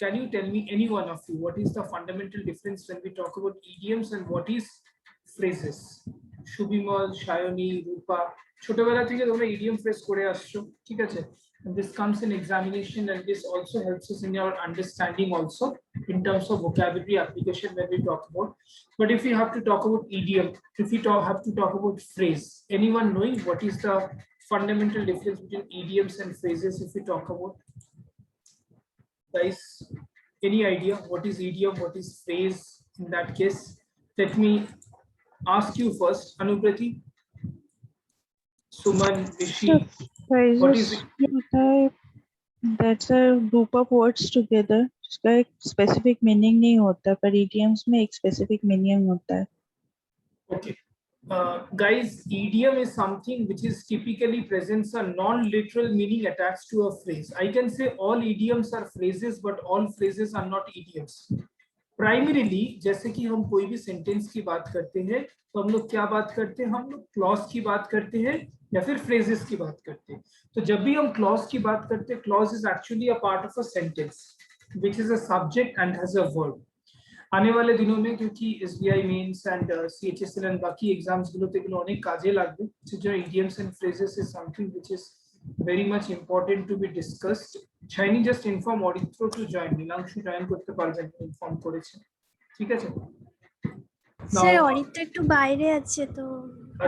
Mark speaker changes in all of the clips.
Speaker 1: Can you tell me, any one of you, what is the fundamental difference when we talk about idioms and what is phrases? Shubhimal, Shayoni, Rupa, ছোটবেলা থেকে তোমরা idiom phrase করে আসছো, ঠিক আছে? And this comes in examination, and this also helps us in your understanding also in terms of vocabulary application when we talk about. But if we have to talk about idiom, if we have to talk about phrase, anyone knowing what is the fundamental difference between idioms and phrases if we talk about? Guys, any idea what is idiom, what is phrase in that case? Let me ask you first, Anuprati, Suman, Rishi, what is it?
Speaker 2: That's a group of words together. इसका एक specific meaning नहीं होता, पर idioms में एक specific meaning होता है.
Speaker 1: Okay. Guys, idiom is something which is typically presents a non-literal meaning attached to a phrase. I can say all idioms are phrases, but all phrases are not idioms. Primarily, जैसे कि हम कोई भी sentence की बात करते हैं, तो हम लोग क्या बात करते हैं? हम लोग clause की बात करते हैं या फिर phrases की बात करते हैं. तो जब भी हम clause की बात करते हैं, clause is actually a part of a sentence, which is a subject and has a verb. आने वाले दिनों में क्योंकि SBI mains and CHSL and बाकी एग्जाम्स गुलोते गुलो अनेक काजे लागবে, जो idioms and phrases is something which is very much important to be discussed. Shiny just inform Aditya to join. Nilanshu join করতে পারবেন, ইনফর্ম করেছে, ঠিক আছে?
Speaker 3: স্যার অরিত্র একটু বাইরে আছে তো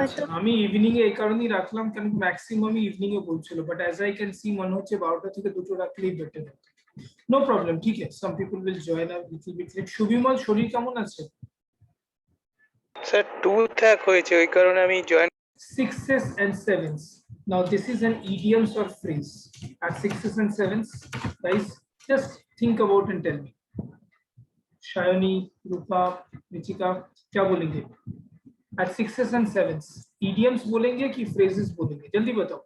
Speaker 1: আচ্ছা, আমি ইভিনিং এ এই কারণেই রাখলাম কারণ ম্যাক্সিমাম ইভিনিং এ বলছিল, but as I can see মনে হচ্ছে 12টা থেকে 2টো রাখলেই বেটার হবে। নো প্রবলেম, ঠিক আছে, some people will join a little bit late. Shubhimal, শরীর কেমন আছে?
Speaker 4: স্যার টুথ হয়েছে, ওই কারণে আমি join.
Speaker 1: Sixes and sevens. Now this is an idioms or phrase. At sixes and sevens, guys, just think about and tell me. Shayoni, Rupa, Vichika, क्या बोलेंगे? At sixes and sevens, idioms बोलेंगे कि phrases बोलेंगे? जल्दी बताओ.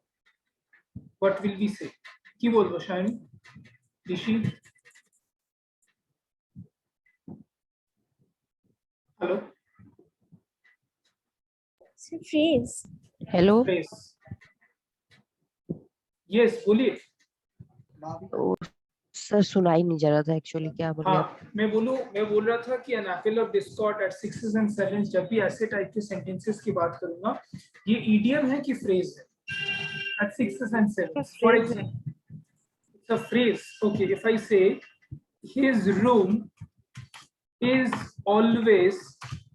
Speaker 1: What will we say? की बोलबो Shayoni? Rishi? Hello?
Speaker 3: phrase.
Speaker 5: Hello
Speaker 1: Phrase. Yes, बोलिए.
Speaker 5: सर सुनाई नहीं जा रहा था एक्चुअली, क्या बोल रहे हैं?
Speaker 1: हाँ, मैं बोल रहा था कि an apple of discord at sixes and sevens, जब भी ऐसे टाइप के सेंटेंसेस की बात करूंगा, ये idiom है कि phrase है? At sixes and sevens, for example, it's a phrase. Okay, if I say his room is always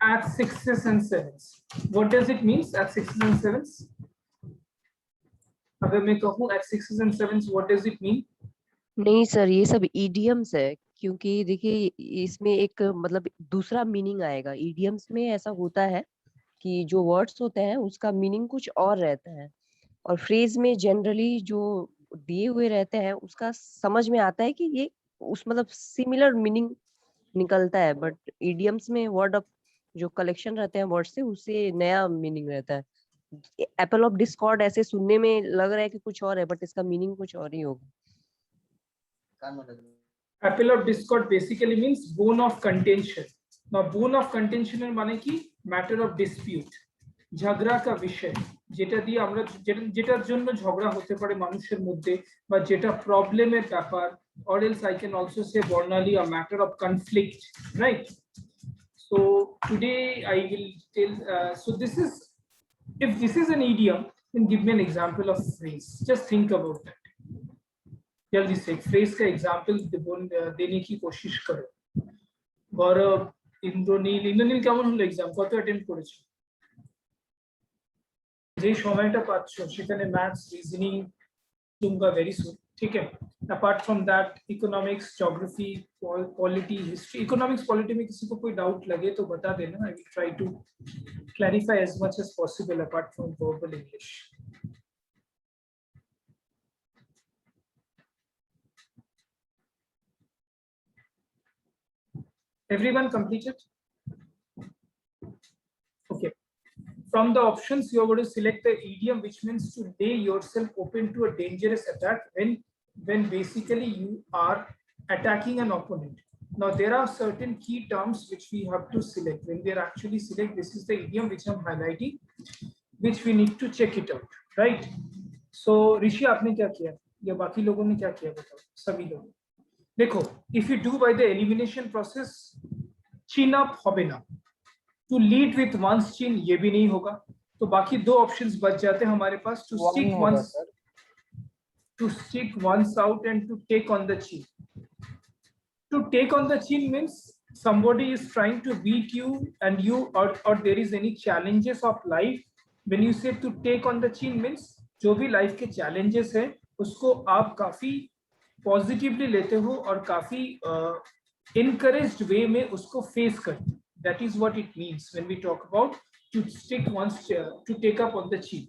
Speaker 1: at sixes and sevens, what does it mean at sixes and sevens? अगर मैं कहूँ at sixes and sevens, what does it mean?
Speaker 5: नहीं sir, ये सब idioms है, क्योंकि देखिए इसमें एक मतलब दूसरा मीनिंग आएगा। इडियम्स में ऐसा होता है कि जो वर्ड्स होते हैं उसका मीनिंग कुछ और रहता है, और फ्रेज में जनरली जो दिए हुए रहते हैं उसका समझ में आता है कि ये उस मतलब सिमिलर मीनिंग निकलता है, बट इडियम्स में वर्ड ऑफ जो कलेक्शन रहते हैं वर्ड से, उससे नया मीनिंग रहता है। एप्पल ऑफ डिस्कॉर्ड ऐसे सुनने में लग रहा है कि कुछ और है, बट इसका मीनिंग कुछ और ही होगा।
Speaker 1: Apple of discord basically means bone of contention. Now bone of contention এর মানে কি? Matter of dispute, ঝগড়া का विषय, যেটা দিয়ে আমরা যেটার জন্য ঝগড়া হতে পারে মানুষের মধ্যে, বা যেটা প্রবলেমের ব্যাপার, or else I can also say bornally a matter of conflict, right? So today I will tell, so this is, if this is an idiom, then give me an example of phrase. Just think about that. जल्दी से phrase का example देने की कोशिश करो। गौरव, इंद्रनील কেমন হলো exam? কত অ্যাটেম্প করেছো? যে সময়টা পাচ্ছো সেখানে ম্যাথস, রিজনিং दूंगा वेरी सून, ठीक है? Apart from that, economics, geography, polity, history. Economics polity में किसी को कोई डाउट लगे तो बता देना, I will try to clarify as much as possible apart from verbal English. Everyone completed? Okay. From the options, you are going to select the idiom, which means to lay yourself open to a dangerous attack when basically you are attacking an opponent. Now there are certain key terms which we have to select. When we are actually select, this is the idiom which I'm highlighting, which we need to check it out, right? So ऋषि आपने क्या किया या बाकी लोगों ने क्या किया बताओ, सभी लोग? देखो, if you do by the elimination process, chin up होबे ना, to lead with one's chin ये भी नहीं होगा, तो बाकी दो options बच जाते हैं हमारे पास, to stick one's out and to take on the chin. To take on the chin means somebody is trying to beat you and you or there is any challenges of life. When you say to take on the chin means जो भी life के challenges है उसको आप काफी positively लेते हो और काफी encouraged way में उसको face करते हो. That is what it means when we talk about to stick one's to take up on the chin.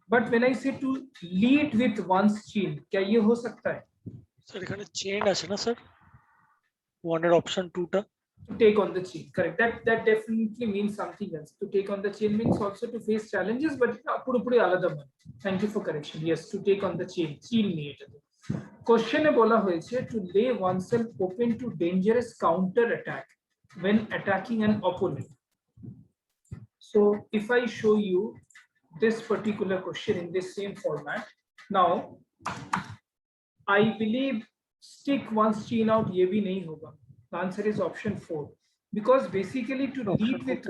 Speaker 1: But when I say to lead with one's chin, क्या ये हो सकता है?
Speaker 6: স্যার এখানে চেন আছে না স্যার, ওয়ানের অপশন 2 টা।
Speaker 1: To take on the chin, correct. That definitely means something else. To take on the chin means also to face challenges, but পুরোপুরি আলাদা মানে. Thank you for correction. Yes, to take on the chin. Chin নিয়ে এটা। Question এ বলা হয়েছে to lay oneself open to dangerous counter attack when attacking an opponent. So if I show you this particular question in this same format, now I believe stick one's chin out ये भी नहीं होगा. The answer is option 4, because basically to lead with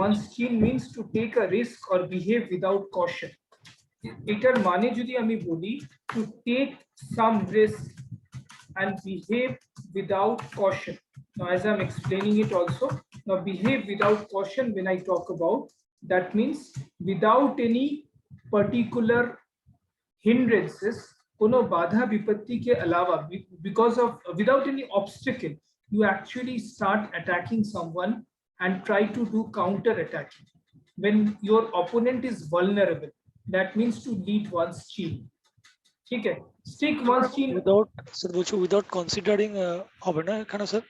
Speaker 1: one's chin means to take a risk or behave without caution. এটার মানে যদি আমি বলি to take some risk and behave without caution. Now as I'm explaining it also, now behave without caution, when I talk about, that means without any particular hindrances, कोनो बाधा विपत्ति के अलावा, because of without any obstacle, you actually start attacking someone and try to do counter attacking when your opponent is vulnerable. That means to lead one's chin. ठीक है, stick one's chin
Speaker 6: without sir বলছো without considering হবে না এখানে sir,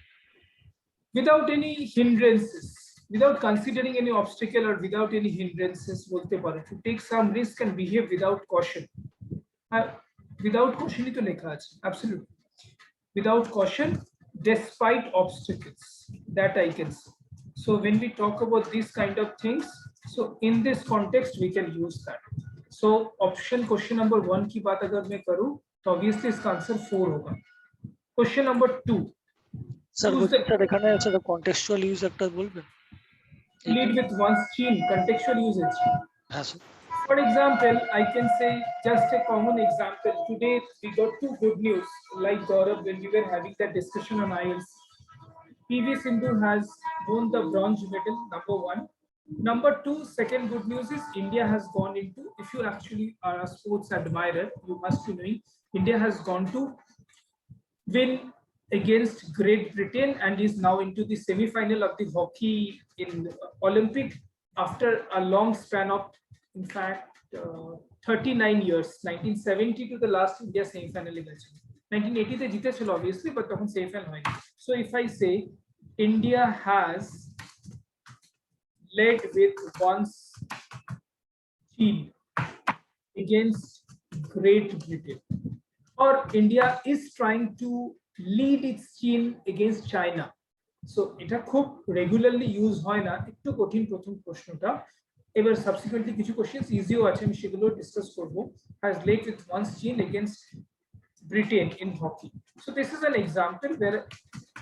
Speaker 1: without any hindrances, without considering any obstacle or without any hindrances बोलते पारो, to take some risk and behave without caution. Without caution ही तो लिखा है, absolutely. Without caution, despite obstacles, that I can say. So when we talk about these kind of things, so in this context we can use that. So question number 1 की बात अगर मैं करूँ, तो obviously इसका आंसर 4 होगा. Question number 2.
Speaker 6: Sir বলছি sir এখানে স্যার কন্টেক্সচুয়াল ইউজ একটা বলবেন?
Speaker 1: Lead with one's chin, contextual usage.
Speaker 6: হ্যাঁ sir.
Speaker 1: For example, I can say just a common example. Today we got two good news, like Gaurav, when we were having that discussion on IELTS. PV Sindhu has won the bronze medal, number 1. Number 2, second good news is India has gone into, if you actually are a sports admirer, you must be knowing, India has gone to win against Great Britain and is now into the semi-final of the hockey in Olympic after a long span of, in fact, 39 years. 1970 to the last India semi-final match. 1980 te jite chilo obviously, but তখন semi-final হয়নি. So if I say India has led with one's chin against Great Britain, or India is trying to lead its chin against China. So এটা খুব regularly use হয় না, একটু কঠিন প্রথম প্রশ্নটা। এবার সাবসিকুয়েন্টলি কিছু কোশ্চেন্স ইজিও আছে, আমি সেগুলো ডিসকাস করব। has led with one's chin against Britain in hockey. So this is an example where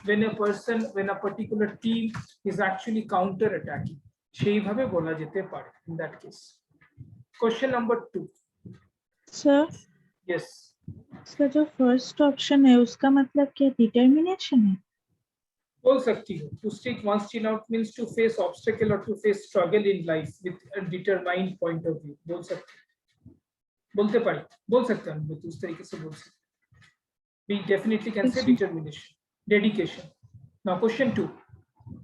Speaker 1: when a particular team is actually counter attacking, সেইভাবে বলা যেতে পারে in that case. Question number 2.
Speaker 2: Sir,
Speaker 1: Yes.
Speaker 2: इसका जो first option है उसका मतलब क्या डिटर्मिनेशन है?
Speaker 1: बोल सकती हो to stick one's chin out means to face obstacle or to face struggle in life with a determined point of view. बोल सकते, बोलते पारी, बोल सकते हैं हम उस तरीके से बोल सकते. We definitely can say determination, dedication. Now question 2,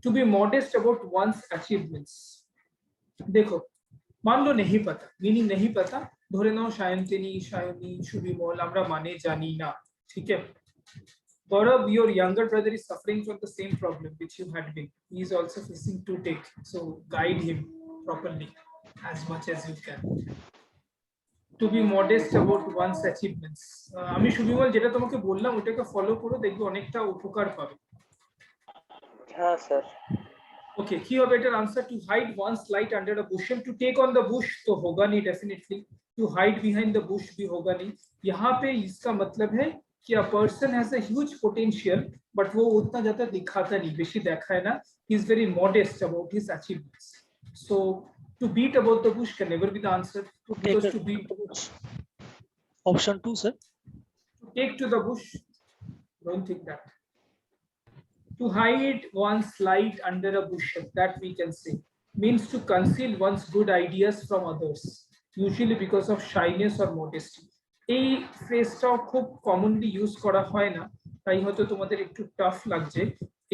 Speaker 1: to be modest about one's achievements. देखो, मान लो नहीं पता, मीनिंग नहीं पता, ধরে নাও সায়ন্তিনী, সায়নী, সুবিমল আমরা মানে জানি না, ঠিক আছে? Gaurav, your younger brother is suffering from the same problem which you had been. He is also facing toothache, so guide him properly as much as you can. To be modest about one's achievements. আমি সুবিমল যেটা তোমাকে বললাম ওটাকে follow করো, দেখবে অনেকটা উপকার পাবে।
Speaker 4: হ্যাঁ স্যার।
Speaker 1: Okay, কি হবে এটার answer? to hide one's light under a bushel, to take on the bush तो होगा नहीं definitely, to hide behind the bush भी होगा नहीं। यहाँ पे इसका मतलब है कि a person has a huge potential but वो उतना ज़्यादा दिखाता नहीं, बेशी देखा है ना, he is very modest about his achievements. So to beat about the bush can never be the answer, because to beat the bush,
Speaker 6: Option 2, sir.
Speaker 1: to take to the bush, don't think that. To hide one's light under a bushel, that we can say, means to conceal one's good ideas from others, usually because of shyness or modesty. এই ফ্রেজটাও খুব commonly use করা হয় না, তাই হয়তো তোমাদের একটু tough লাগছে।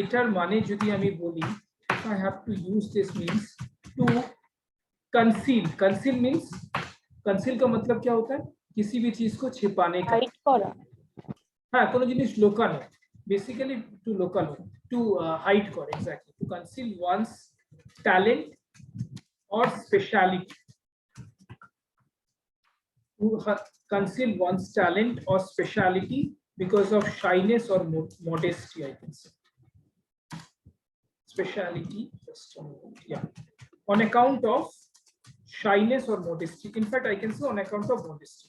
Speaker 1: এটার মানে যদি আমি বলি, if I have to use this means to conceal. Conceal means, conceal का मतलब क्या होता है? किसी भी चीज को छिपाने का,
Speaker 5: हाइड करा।
Speaker 1: हाँ, কোনো জিনিস লুকানো, বেসিক্যালি টু লুকানো, টু হাইড করে, exactly, to conceal one's talent or speciality, টু conceal one's talent or speciality because of shyness or modesty, I can say. Speciality, just a moment, yeah, on account of shyness or modesty. In fact, I can say on account of modesty.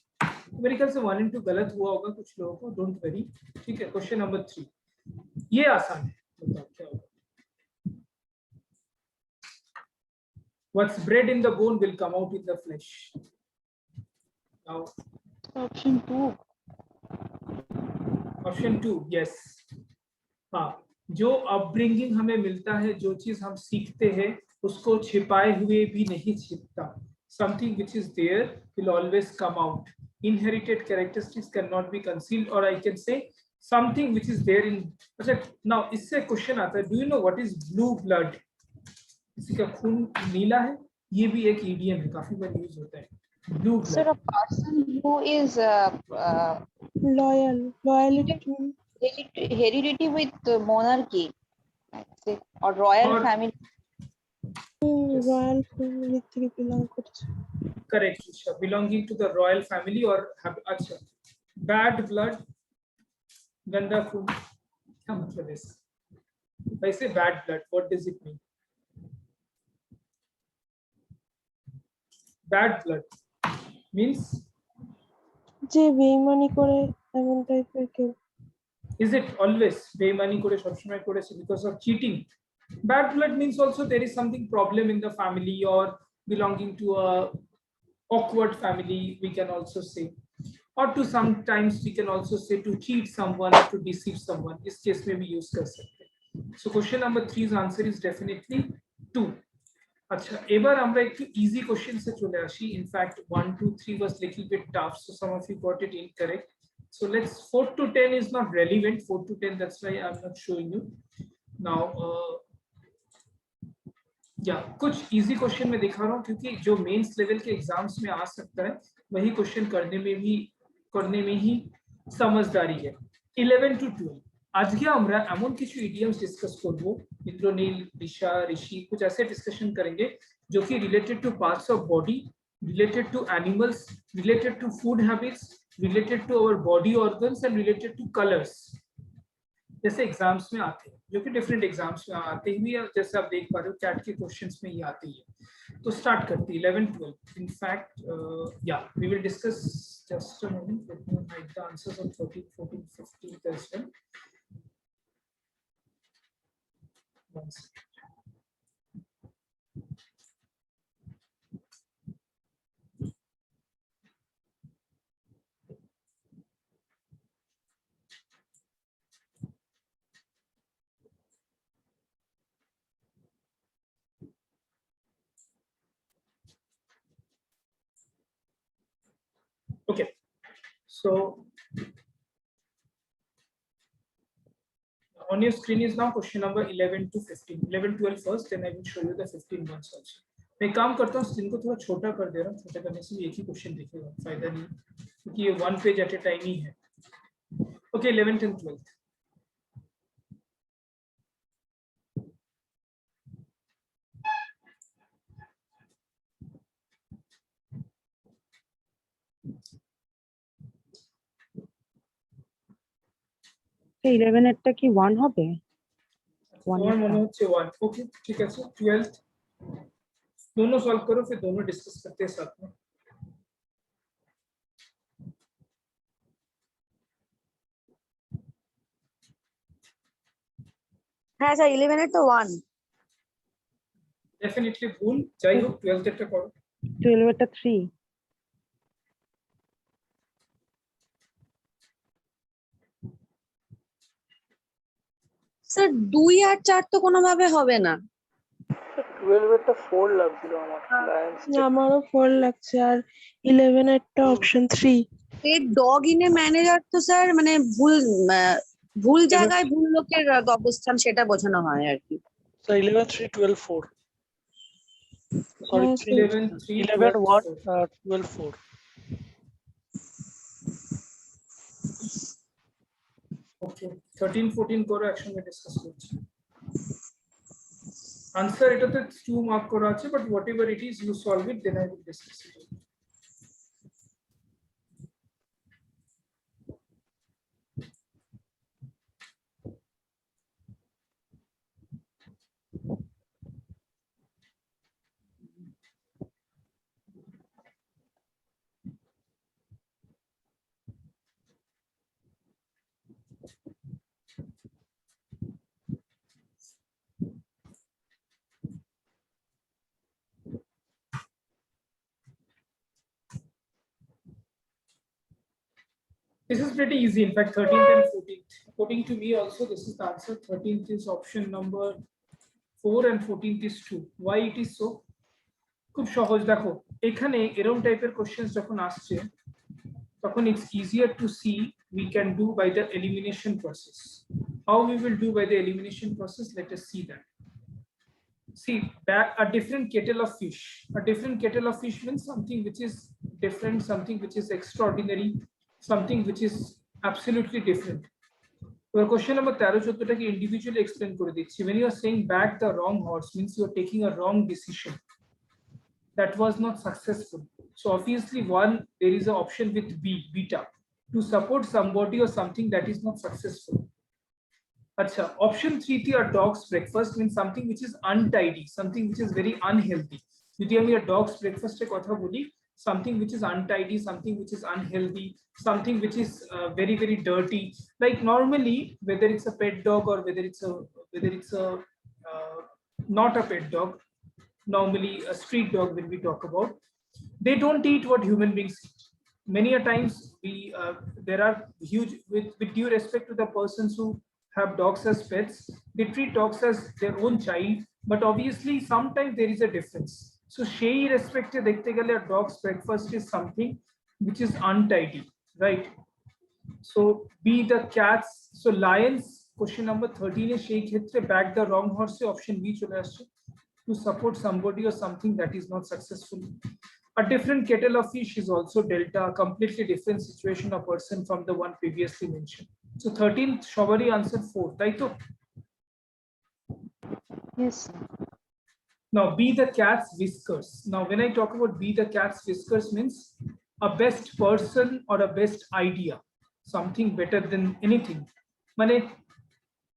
Speaker 1: मेरे ख्याल से 1 and 2 गलत हुआ होगा कुछ लोगों को, don't worry, ठीक है। क्वेश्चन नंबर 3, ये आसान है, बताओ क्या होगा। What's bred in the bone will come out in the flesh. Now
Speaker 2: Option 2.
Speaker 1: Option 2, yes. हाँ, जो अपब्रिंगिंग हमें मिलता है, जो चीज हम सीखते हैं, उसको छिपाए हुए भी नहीं छिपता। Something which is there will always come out. Inherited characteristics cannot be concealed, or I can say something which is there in. अच्छा, now इससे क्वेश्चन आता है, do you know what is blue blood? किसी का खून नीला है, ये भी एक ईडीएम है, काफी बार यूज होता है। Blue blood.
Speaker 7: Sir, a person who is
Speaker 2: Loyalty to
Speaker 7: heredity with monarchy, I'd say, or royal
Speaker 1: Or-
Speaker 7: family.
Speaker 2: royal family থেকে belong করছে।
Speaker 1: Correct, Isha. Belonging to the royal family or अच्छा, bad blood, गंदा खून, क्या मतलब है इसका? If I say bad blood, what does it mean? Bad blood means,
Speaker 2: যে বেইমানি করে এমন টাইপের কেউ।
Speaker 1: is it always বেইমানি করে সবসময় করেছে because of cheating? Bad blood means also there is something problem in the family or belonging to a awkward family, we can also say, or to sometimes we can also say to cheat someone, to deceive someone. इस case में भी use कर सकते हैं। So question number 3's answer is definitely 2. अच्छा, এবার আমরা একটু easy question से চলে আসি। In fact 1, 2, 3 was little bit tough, so some of you got it incorrect. So let's 4 to 10 is not relevant. 4 to 10, that's why I'm not showing you now. कुछ easy question में दिखा रहा हूँ, क्योंकि जो मेंस लेवल के exams में आ सकता है वही क्वेश्चन करने में ही समझदारी है। 11 to 12 আজকে আমরা এমন কিছু ইডিয়মস ডিসকাস করব, ইন্দ্রনীল, ঋষা, ঋষি, कुछ ऐसे डिस्कशन करेंगे जो कि related to parts of body, related to animals, related to food habits, related to our body organs and related to colours, जैसे एग्जाम्स में आते हैं, जो कि डिफरेंट एग्जाम्स में आते ही, जैसे आप देख पा रहे हो कैट के क्वेश्चंस में ये आते ही है। तो स्टार्ट करते हैं 11, 12। In fact we will discuss, just a moment, let me write the answers of 13, 14, 15 as well. One second. Okay, so on your screen is now question number 11 to 15. 11, 12 first, then I will show you the 15 ones also. मैं काम करता हूँ, screen को थोड़ा छोटा कर दे रहा हूँ, छोटा करने से एक ही क्वेश्चन दिखेगा, फायदा नहीं, क्योंकि ये 1 पेज एट ए टाइम ही है। Okay, 11th and 12th.
Speaker 8: এই 11 এরটা কি 1 হবে?
Speaker 1: और मने होच्छे 1। ओके, ठीक है। 12th दोनों सॉल्व करो, फिर दोनों डिस्कस करते हैं साथ में।
Speaker 9: হ্যাঁ স্যার 11 এর তো 1।
Speaker 1: ডেফিনেটলি ভুল, যাই হোক 12 এরটা করো।
Speaker 8: 12 এরটা 3।
Speaker 9: স্যার 2 আর 4 তো কোনোভাবে হবে না।
Speaker 4: 12 এরটা 4 লাগছিল আমার লায়ন্স
Speaker 2: আমারও 4 লাগছে, আর 11 এরটা অপশন 3।
Speaker 9: এই ডগ ইন এ ম্যানেজার তো স্যার মানে ভুল জায়গায় ভুল লোকের অবস্থান সেটা বোঝানো হয় আর কি।
Speaker 6: So 11, 3, 12, 4. Sorry,
Speaker 2: Yes,
Speaker 6: 3,
Speaker 1: 11, 3,
Speaker 6: 11, 1,
Speaker 1: 4.
Speaker 6: 12, 4.
Speaker 1: ওকে 13 14 করে একসঙ্গে ডিসকাস করছি। আনসার এটাতে 2 মার্ক করা আছে, but whatever it is you solve it, then I will discuss it. This is pretty easy. In fact, 13th and 14th. According to me, also, this is the answer. 13th is option number 4 and 14th is 2. Why it is so? খুব সহজ, দেখো এখানে এরকম টাইপের questions যখন আসছে তখন it's easier to see we can do by the elimination process. How we will do by the elimination process? Let us see that. See, a different kettle of fish. A different kettle of fish means something which is different, something which is extraordinary, something which is absolutely different. Your question number 13-14 টাকে individually explain করে দিচ্ছি. When you are saying back the wrong horse means you are taking a wrong decision that was not successful. So obviously one, there is an option with B, beta, to support somebody or something that is not successful. Acha, option 3 তে a dog's breakfast means something which is untidy, something which is very unhealthy. যদি আমি a dog's breakfast এর কথা বলি, something which is untidy, something which is unhealthy, something which is very very dirty. Like normally, whether it's a pet dog or whether it's a not a pet dog, normally a street dog when we talk about, they don't eat what human beings eat. Many a times there are huge, with due respect to the persons who have dogs as pets, they treat dogs as their own child, but obviously sometimes there is a difference. So সেই respect এ দেখতে গেলে a dog's breakfast is something which is untidy, right? So be the cats, so lions, question number 13 এ সেই ক্ষেত্রে back the wrong horse A option B চলে আসছে, to support somebody or something that is not successful. A different kettle of fish is also delta, a completely different situation or person from the one previously mentioned. So 13th সবারই answer 4, তাই তো?
Speaker 8: Yes, sir.
Speaker 1: Now be the cat's whiskers. Now when I talk about be the cat's whiskers means a best person or a best idea, something better than anything. মানে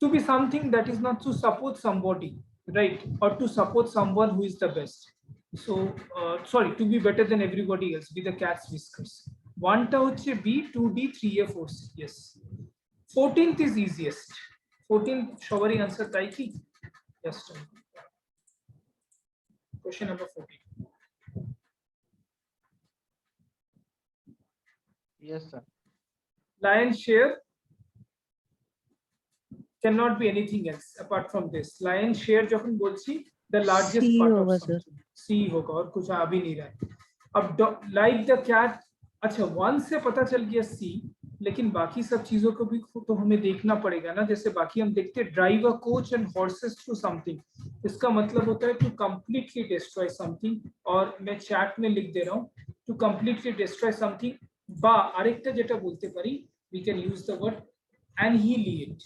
Speaker 1: to be something that is not to support somebody, right, or to support someone who is the best. So sorry, to be better than everybody else, be the cat's whiskers. One ta hocche B, 2D, 3A, 4C. Yes. 14th is easiest. 14th সবারই answer তাই কি? Yes. Question number 14.
Speaker 10: Yes, sir.
Speaker 1: Lion's share cannot be anything else apart from this. Lion's share যখন বলছি, the largest
Speaker 5: C
Speaker 1: part of
Speaker 5: होगा, sir.
Speaker 1: something. C होगा और कुछ आ भी नहीं रहा है. अब like the cat, अच्छा 1 से पता चल गया C, लेकिन बाकी सब चीजों को भी तो हमें देखना पड़ेगा ना. जैसे बाकी हम देखते हैं drive a coach and horses through something. इसका मतलब होता है to completely destroy something, और मैं chat में लिख दे रहा हूँ to completely destroy something. বা আরেকটা যেটা বলতে পারি, we can use the word annihilate.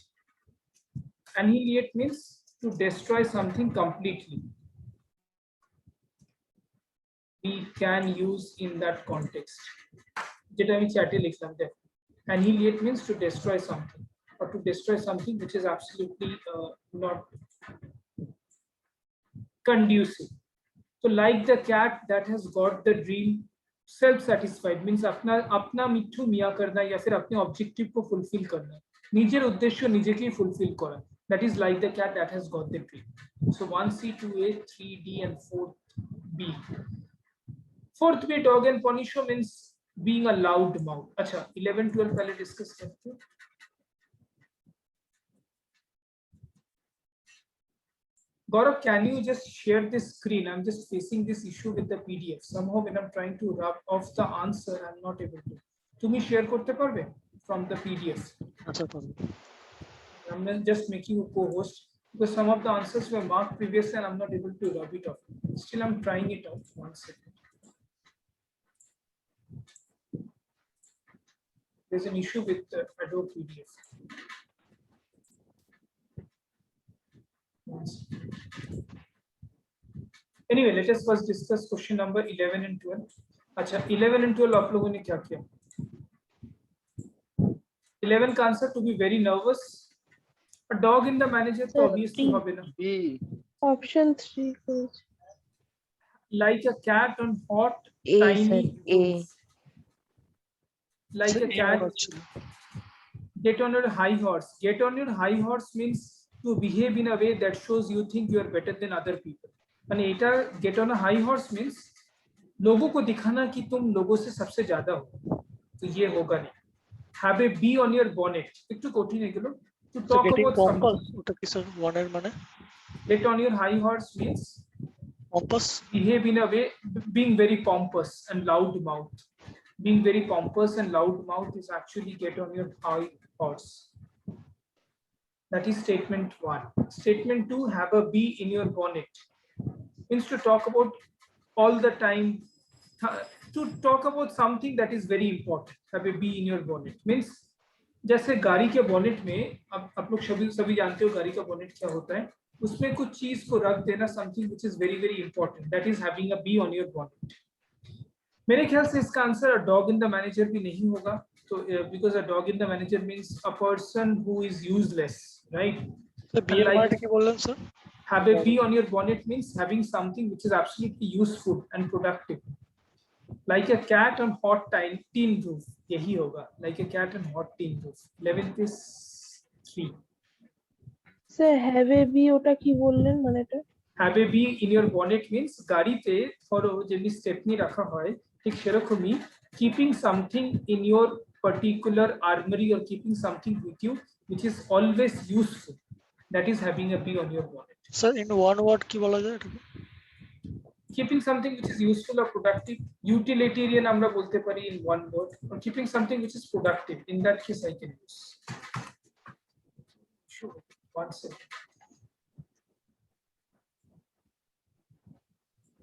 Speaker 1: Annihilate means to destroy something completely. We can use in that context. যেটা আমি চ্যাটে লিখলাম দেখো, annihilate means to destroy something, or to destroy something which is absolutely not conducive. So like the cat that has got the dream self satisfied means अपना मिठू मिया करना या फिर अपने objective को फुलफिल करना, নিজের উদ্দেশ্য নিজেকেই ফুলফিল করা, That is like the cat that has got the treat. So 1C, 2A, 3D, and 4B. Fourth way, dog and ponisho means being a loud mouth. Acha, 11, 12 पहले discuss करते हैं. Gaurav, can you just share this screen? I'm just facing this issue with the PDF. Somehow when I'm trying to rub off the answer, I'm not able to. তুমি share করতে পারবে from the PDF? I'm just making you co-host because some of the answers were marked previously and I'm not able to rub it off. Still, I'm trying it out. 1 second. There's an issue with Adobe PDF. Anyway, let us first discuss question number 11 and 12. अच्छा, 11 and 12 आप लोगों ने क्या किया? 11 का answer to be very nervous. A dog in the manager तो obviously হবে ना.
Speaker 6: B.
Speaker 8: Option 3 please.
Speaker 1: Like a cat on hot,
Speaker 5: A,
Speaker 1: tiny
Speaker 5: sir, A.
Speaker 1: roof. Like a cat, get on your high horse. Get on your high horse means to behave in a way that shows you think you are better than other people. And eta get on a high horse means लोगों को दिखाना कि तुम लोगों से सबसे ज्यादा हो. तो ये होगा नहीं. Have a bee on your bonnet. একটু কঠিন এগুলো. To talk about something.
Speaker 6: ওটা কি স্যার ওয়ানের মানে?
Speaker 1: Get on your high horse means
Speaker 6: compass.
Speaker 1: behave in a way, being very pompous and loud mouth. Being very pompous and loud mouth is actually get on your high horse. That is statement 1. Statement 2, have a bee in your bonnet. Means to talk about all the time, to talk about something that is very important. Have a bee in your bonnet. Means जैसे गाड़ी के bonnet में आप लोग सभी जानते हो गाड़ी का bonnet क्या होता है. उसमें कुछ चीज को रख देना, something which is very very important. That is having a bee on your bonnet. मेरे ख्याल से इसका answer a dog in the manager भी नहीं होगा. So because a dog in the manager means a person who is useless, right?
Speaker 6: So B
Speaker 1: like,
Speaker 6: কি বললেন sir?
Speaker 1: Have a bee on your bonnet means having something which is absolutely useful and productive. Like a cat on hot tin roof. यही होगा. Like a cat on hot tin roof. 11th is 3.
Speaker 8: Sir, have a bee ওটা কি বললেন মানেটা?
Speaker 1: Have a bee in your bonnet means গাড়িতে ধরো যেমনি Stepney রাখা হয় ঠিক সেরকমই keeping something in your particular armory or keeping something with you which is always useful. That is having a bee on your bonnet.
Speaker 6: Sir in one word কি বলা যায় এটাকে?
Speaker 1: Keeping something which is useful or productive, utilitarian আমরা বলতে পারি in one word, or keeping something which is productive. In that case I can use. Sure. 1 second.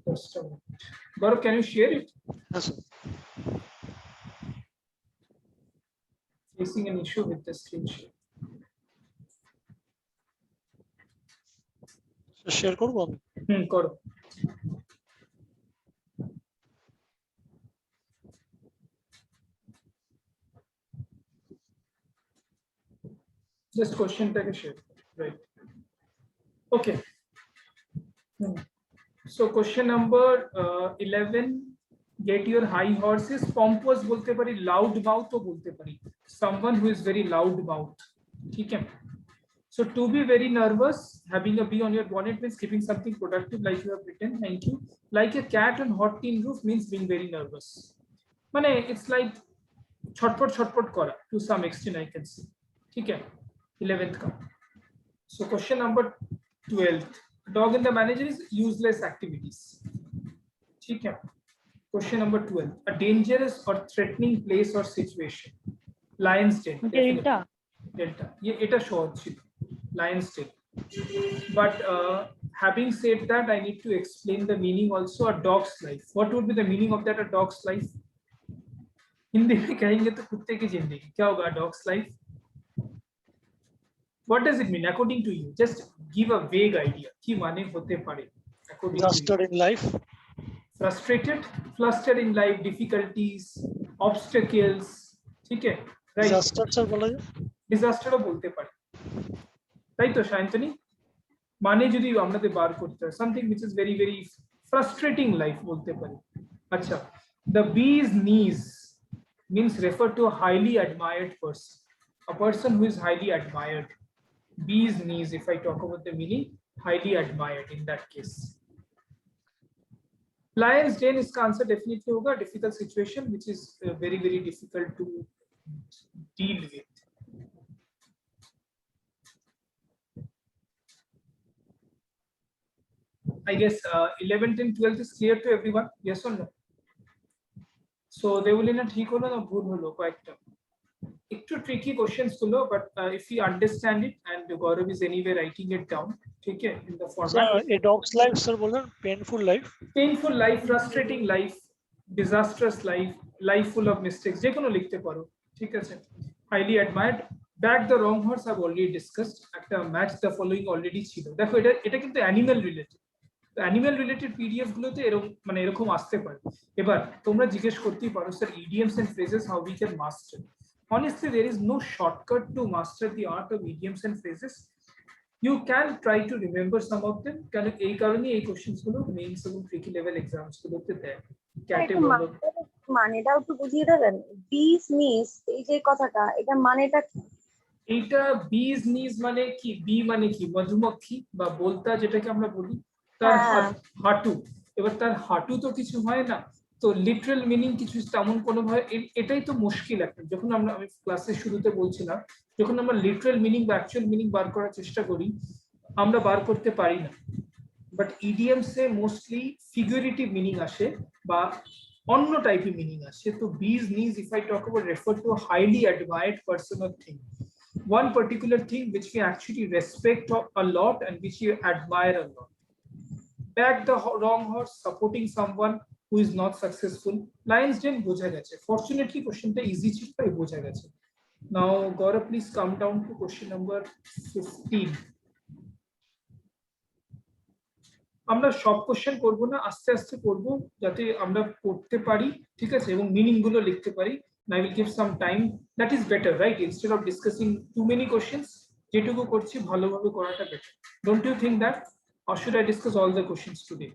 Speaker 1: Just a moment. Gaurav, can you share it?
Speaker 6: Yes, sir.
Speaker 1: Facing an issue with the screen share.
Speaker 6: Share করব আমি?
Speaker 1: করো. Just question take a share. Right. Okay. So question number 11. Get your high horses. Pompous बोलते परी, loud mouth तो बोलते परी. Someone who is very loud mouth. ठीक है. So to be very nervous, having a bee on your bonnet means keeping something productive like you have written. Thank you. Like a cat on hot tin roof means being very nervous. माने it's like छटपट करा to some extent I can see. ठीक है. 11th का. So question number 12. Dog in the manager is useless activities. ठीक है. Question number 12. A dangerous or threatening place or situation. Lion's den.
Speaker 8: Delta.
Speaker 1: Delta. ये এটা সহজ ছিল. Lion's den. But having said that, I need to explain the meaning also. A dog's life. What would be the meaning of that? A dog's life. Hindi में कहेंगे तो कुत्ते की जिंदगी. क्या होगा dog's life? What does it mean according to you? Just give a vague idea. कि माने होते पड़े. According to
Speaker 6: Flustered in life.
Speaker 1: Frustrated, flustered in life, difficulties, obstacles. ठीक है. Right.
Speaker 6: Disaster sir बोला जाए?
Speaker 1: Disaster ও বলতে পারে. তাই তো শান্তনী? মানে যদি আমাদের বার করতে হয় something which is very very frustrating life বলতে পারি. আচ্ছা. The bee's knees means refer to a highly admired person. A person who is highly admired. bee's knees, if I talk about the meaning, highly admired in that case. Lion's den इसका answer definitely होगा difficult situation which is very very difficult to deal with. I guess 11th and 12th is clear to everyone, yes or no? So Devolina ঠিক হলো না ভুল হলো কয়েকটা একটু tricky questions গুলো, but if you understand it and Gaurav is anyway writing it down, ठीक है, in the format.
Speaker 6: A dog's life, sir, बोल रहे हैं, painful life.
Speaker 1: Painful life, frustrating life, disastrous life, life full of mistakes, যে কোনো লিখতে পারো, ঠিক আছে। Highly admired, back the wrong horse I've already discussed, একটা match the following already ছিল। দেখো এটা কিন্তু animal related, animal related PDF গুলোতে এরকম আসতে পারে। এবার তোমরা জিজ্ঞেস করতেই পারো sir idioms and phrases how we can master. Honestly, there is no shortcut to master the art of idioms and phrases. You can try to remember some of them, কারণ এই কারণে এই কোশ্চেনস গুলো মেইনস এবং tricky level exams গুলোতে দেয়। Category
Speaker 9: মানেটা একটু বুঝিয়ে দেবেন, বিজ নিস এই যে কথাটা, এটা মানেটা কি?
Speaker 1: এইটা বিজ নিজ মানে কি, বি মানে কি মধুমক্ষী বা বলতা যেটাকে আমরা বলি, তার হাঁটু। এবার তার হাঁটু তো কিছু হয় না, তো লিটারাল মিনিং কিছু তেমন কোনো ভাবে, এটাই তো মুশকিল একটা। যখন আমি ক্লাসের শুরুতে বলছিলাম, যখন আমরা লিটারাল মিনিং বা অ্যাকচুয়াল মিনিং বার করার চেষ্টা করি, আমরা বার করতে পারি না। বাট ইডিএমসে মোস্টলি ফিগুরেটিভ মিনিং আসে বা অন্য টাইপের মিনিং আসে। তো বিজ নিজ if I talk about refer to a highly admired person or thing, one particular thing which we actually respect a lot and which we admire a lot. Back the wrong horse, supporting someone who is not successful. Lion's den বোঝা গেছে, fortunately কোশ্চেনটা easy ছিল তাই বোঝা গেছে। Now Gaurav, please come down to question number 15. আমরা সব question করব না, আস্তে আস্তে করব যাতে আমরা পড়তে পারি, ঠিক আছে, এবং মিনিং গুলো লিখতে পারি। I will give some time, that is better, right? Instead of discussing too many questions, যেটুকু করছি ভালোভাবে করাটা better. Don't you think that? Or should I discuss all the questions today?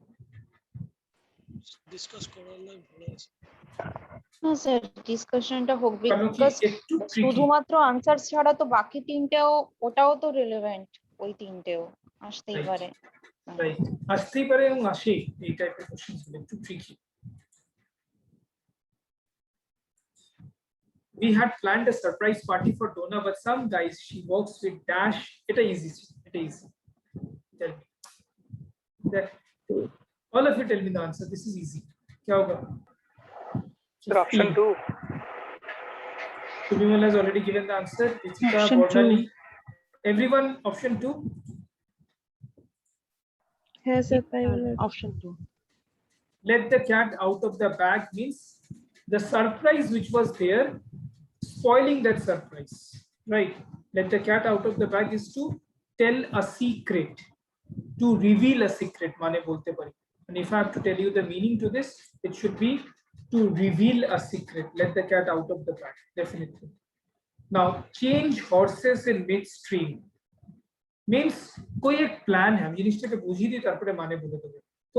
Speaker 6: Discuss করলে ভালো আছে।
Speaker 7: না স্যার, ডিসকাশনটা হোক,
Speaker 1: কারণ কি
Speaker 7: বিকজ
Speaker 1: একটু tricky।
Speaker 7: শুধুমাত্র আনসার ছাড়া তো বাকি তিনটেও, ওটাও তো রিলেভেন্ট, ওই তিনটেও আসতেই পারে।
Speaker 1: রাইট, আসতেই পারে এবং আসে, এই টাইপের কোশ্চেনস গুলো একটু tricky. We had planned a surprise party for Donna, but some guys she works with dash. It's easy. Tell me. All of you tell me the answer. This is easy. Kya hoga?
Speaker 4: Option 2.
Speaker 1: Subimal has already given the answer. Ritika,
Speaker 2: Option
Speaker 1: Bornali.
Speaker 2: 2.
Speaker 1: Everyone, option 2.
Speaker 8: Has a
Speaker 5: Option 2.
Speaker 1: Let the cat out of the bag means the surprise which was there, spoiling that surprise, right? Let the cat out of the bag is to tell a secret, to reveal a secret mane bolte pari. And if I have to tell you the meaning to this, it should be to reveal a secret. Let the cat out of the bag, definitely. Now change horses in midstream means कोई एक plan है, हम जिनिसটাকে বুঝিয়ে দিই তারপরে মানে বলে দেব। তো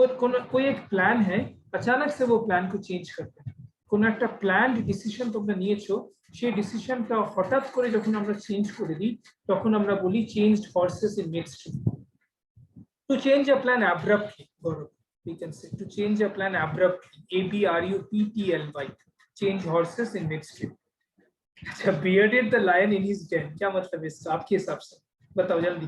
Speaker 1: कोई एक प्लान है, अचानक से वो प्लान को चेंज करते हैं। কোন একটা প্ল্যান্ড ডিসিশন তোমরা নিয়েছো, সেই ডিসিশনটা হঠাৎ করে যখন আমরা চেঞ্জ করে দিই তখন আমরা বলি changed horses in midstream. To change a plan abruptly, Gaurav, we can say to change a plan abruptly, ABRUPTLY, change horses in midstream. अच्छा, bearded the lion in his den, क्या मतलब है इसका आपके हिसाब से, बताओ जल्दी।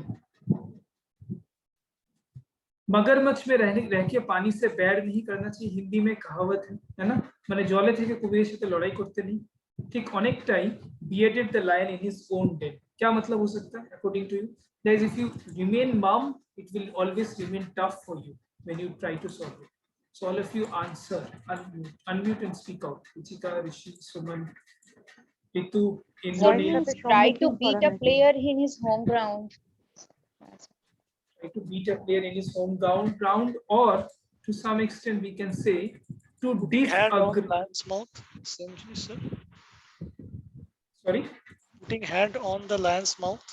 Speaker 1: मगरमच्छ में रह के पानी से बैर नहीं करना चाहिए, हिंदी में कहावत है ना, মানে জলে থেকে কুমিরের সাথে লড়াই করতে নেই। ঠিক অনেকটাই bearded the lion in his own den, क्या मतलब हो सकता है according to you? That is, if you remain mum, it will always remain tough for you when you try to solve it. So all of you answer, unmute and speak out. Ruchika, Rishi, Suman, Ritu, Indranil.
Speaker 7: Try to beat a player in his home ground.
Speaker 1: Try to beat a player in his home ground, or to some extent we can say to
Speaker 6: Hand on
Speaker 1: disagree.
Speaker 6: lion's mouth, essentially, sir.
Speaker 1: Sorry,
Speaker 6: Putting hand on the lion's mouth,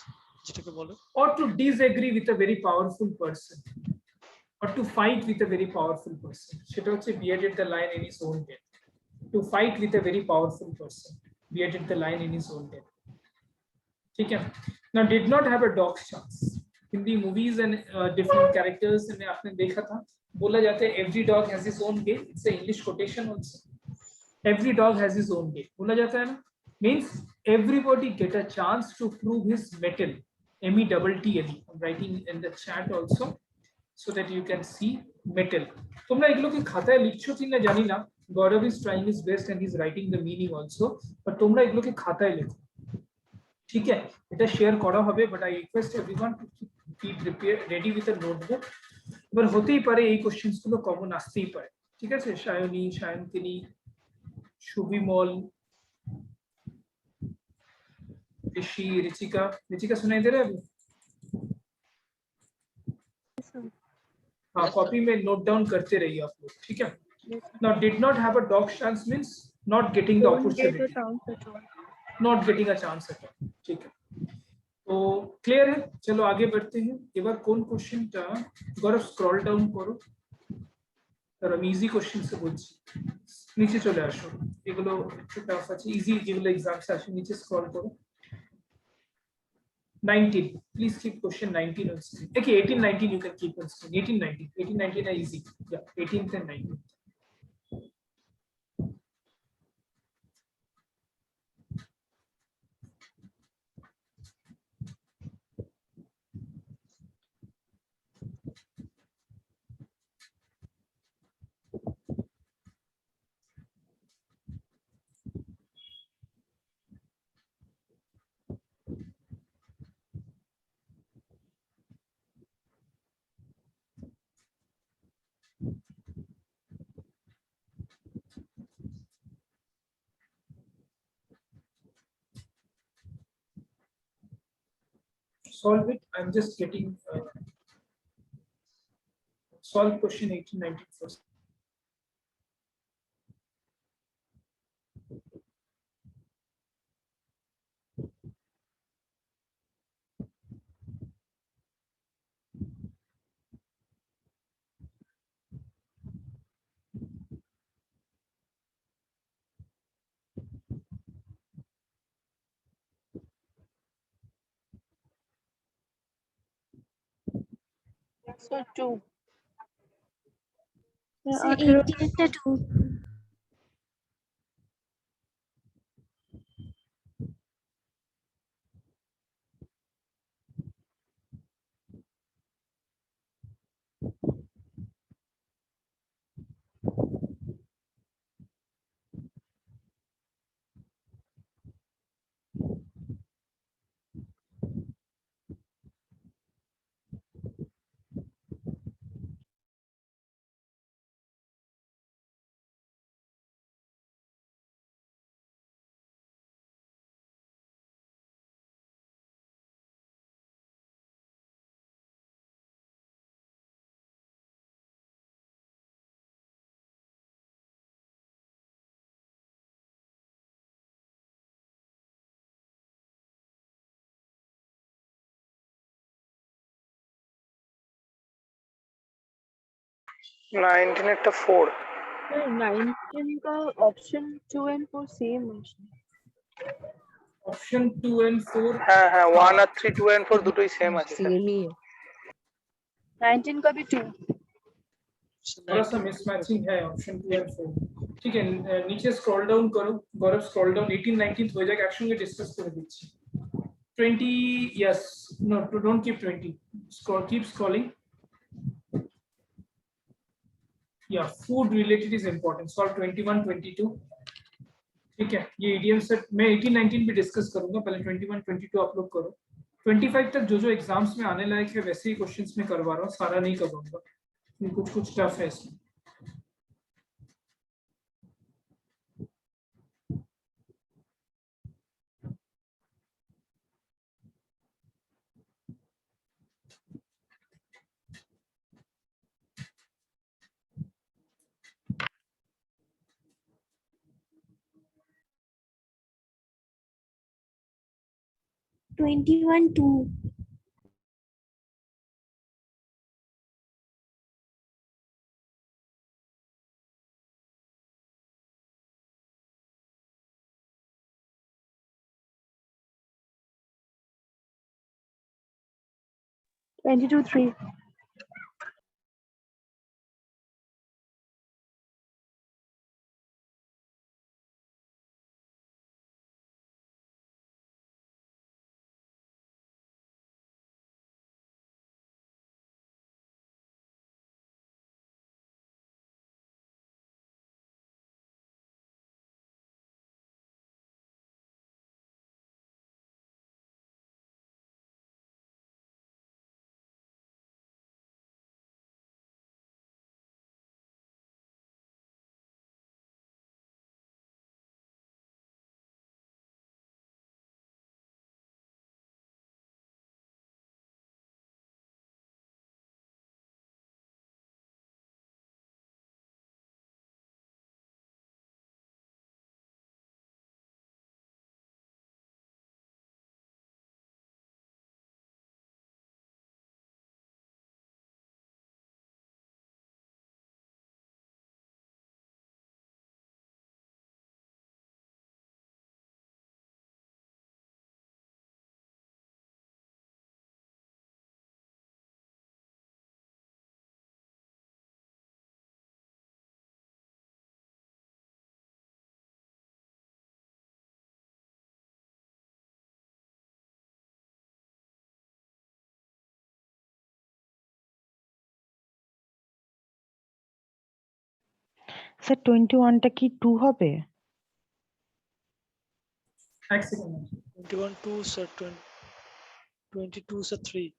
Speaker 6: যেটাকে বলে।
Speaker 1: or to disagree with a very powerful person, or to fight with a very powerful person. সেটা হচ্ছে bearded the lion in his own den. To fight with a very powerful person, bearded the lion in his own den. ठीक है, Now did not have a dog's chance. Hindi movies and different characters में आपने देखा था, बोला जाता है every dog has his own way. It's an English quotation also. Every dog has his own way. बोला जाता है ना, means everybody get a chance to prove his mettle. METTLE. I'm writing in the chat also so that you can see mettle. তোমরা এগুলো কি খাতায় লিখছো কিনা জানি না. Gaurav is trying his best and he's writing the meaning also. But তোমরা এগুলোকে খাতায় লেখো. ঠিক আছে, এটা শেয়ার করা হবে, but I request everyone to keep prepare ready with a notebook. এবার হতেই পারে এই কোশ্চেন্স গুলো কমন আসতেই পারে, ঠিক আছে। সায়নী, সায়ন্তিনী, সুবিমল, ऋषि, ऋचिका, ऋचिका सुनाई दे रहा है अभी? हाँ, कॉपी में नोट डाउन करते रहिए आप लोग, ठीक है। Now did not have a dog chance means not getting the opportunity, not getting a chance at all, ठीक है। तो क्लियर है, चलो आगे बढ़ते हैं। এবার কোন কোশ্চেনটা গৌরব স্ক্রল ডাউন করো, আর আমি ইজি কোশ্চেন সে বলছি, নিচে চলে আসো। এগুলো একটু টাফ আছে, ইজি যেগুলো এক্সামস আসে নিচে স্ক্রল করো। 19, please keep question 19 on screen. Okay, 18 19 you can keep on screen. 18 19, 18 19 are easy, yeah, 18th and 19th. Solve it. I'm just getting solve question 18 19 first.
Speaker 8: So 2.
Speaker 3: So 18 টা 2.
Speaker 4: Nineteen একটা 4
Speaker 8: sir 19 का option 2 and 4 same है।
Speaker 1: Option 2 and 4,
Speaker 4: হ্যাঁ হ্যাঁ 1 আর 3 2 and 4 দুটোই same আছে sir.
Speaker 5: Same ही है।
Speaker 8: 19 का भी 2।
Speaker 1: थोड़ा सा मिसमैचिंग है ऑप्शन 2 एंड 4, ठीक है। नीचे स्क्रॉल डाउन करो, गौरव स्क्रॉल डाउन, 18 19 हो जाएगा, একসঙ্গে ডিসকাস করে দিচ্ছি। 20, yes, no, don't keep 20, scroll, keep scrolling. Yeah, food related is important, solve 21 22, ठीक है। ये ईडीएम सेट मैं 18 19 भी डिस्कस करूंगा, पहले 21 22 आप लोग करो। 25 तक जो जो एग्जाम्स में आने लायक है वैसे ही क्वेश्चंस में करवा रहा हूँ, सारा नहीं करवाऊंगा, कुछ कुछ टफ है इसमें।
Speaker 3: Twenty-one 2.
Speaker 8: 22-3.
Speaker 10: স্যার 21টা কি 2 হবে?
Speaker 1: এক সেকেন্ড।
Speaker 6: 21-2 sir, 22 sir 3.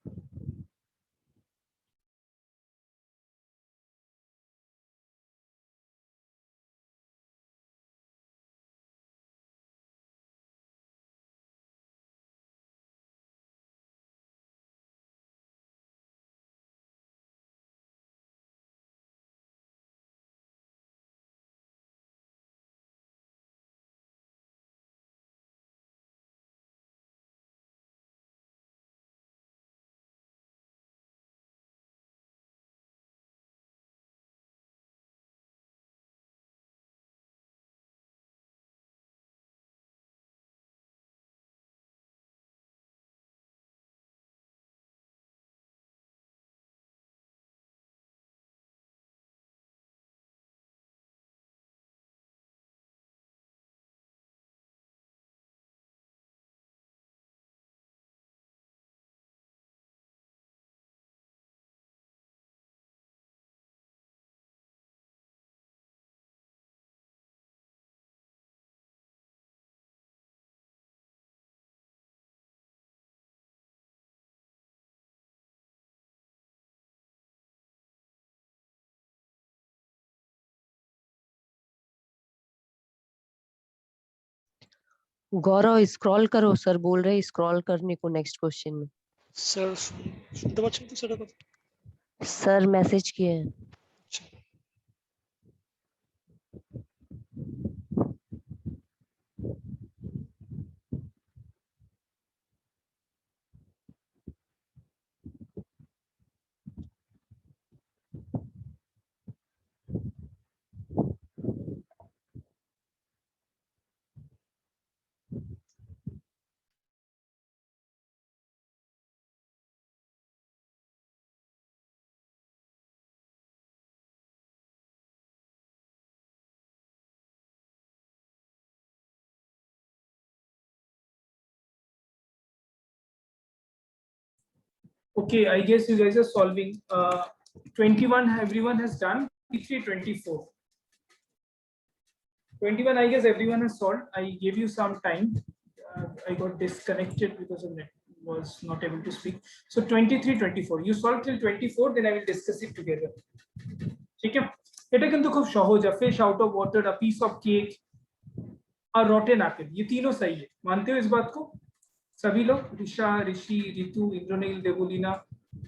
Speaker 5: गौरव स्क्रॉल करो, सर बोल रहे स्क्रॉल करने को नेक्स्ट क्वेश्चन में।
Speaker 6: Sir, শুনতে পাচ্ছেন তো সেটা কথা?
Speaker 5: सर मैसेज किए हैं।
Speaker 1: Okay, I guess you guys are solving. 21, everyone has done. 23, 24. 21, I guess everyone has solved. I gave you some time. I got disconnected because of net, was not able to speak. So 23, 24. You solve till 24, then I will discuss it together. ठीक है? এটা কিন্তু খুব সহজ है. Fish out of water, a piece of cake, a rotten apple. ये तीनों सही है. मानते हो इस बात को? सभी लोग, ऋषा, ऋषि, ऋतु, इंद्रनील, देवलीना,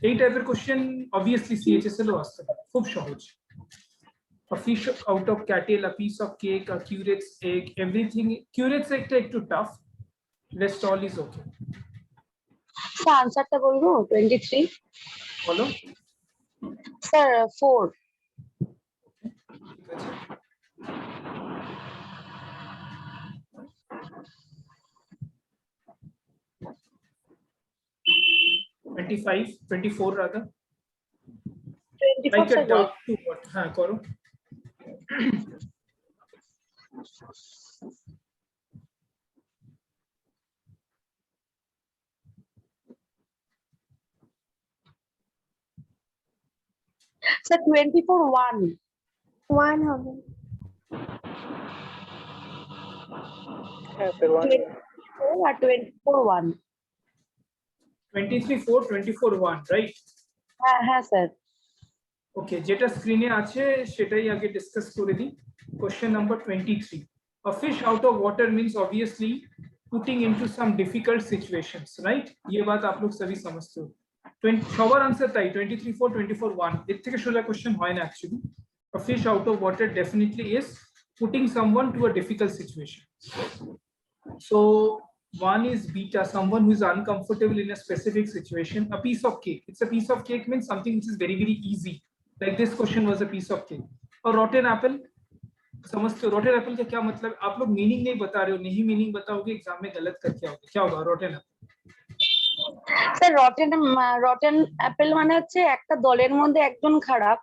Speaker 1: এই টাইপের কোশ্চেন obviously CHSL ও আসতে পারে, খুব সহজ। A fish out of cattle, a piece of cake, a curate's egg, everything. Curate's egg টা একটু tough, rest all is okay.
Speaker 9: Sir আনসারটা বলবো 23
Speaker 1: বলো।
Speaker 9: স্যার 4
Speaker 1: ঠিক আছে। 25, 24 rather.
Speaker 8: 24
Speaker 1: Like a
Speaker 8: sir
Speaker 1: duck to what? हाँ करो.
Speaker 9: স্যার 24 1
Speaker 3: 1 হবে।
Speaker 4: হ্যাঁ স্যার
Speaker 9: 24 আর 24 1
Speaker 1: 23 4 24 1 right?
Speaker 9: হ্যাঁ হ্যাঁ স্যার
Speaker 1: ওকে, যেটা স্ক্রিনে আছে সেটাই আগে ডিসকাস করে দিই। Question number 23, a fish out of water means obviously putting into some difficult situations, right? ये बात आप लोग सभी समझते हो। সবার आंसर তাই 23 4 24 1 এর থেকে সোজা কোশ্চেন হয় না actually. a fish out of water definitely is putting someone to a difficult situation. So one is beta, someone who is uncomfortable in a specific situation. A piece of cake, it's a piece of cake means something which is very very easy, like this question was a piece of cake. और rotten apple, समझते हो rotten apple का क्या मतलब? आप लोग meaning नहीं बता रहे हो, नहीं मीनिंग बताओगे एग्जाम में गलत करके आओगे, क्या होगा rotten apple?
Speaker 9: Sir rotten Apple মানে হচ্ছে একটা দলের মধ্যে একজন খারাপ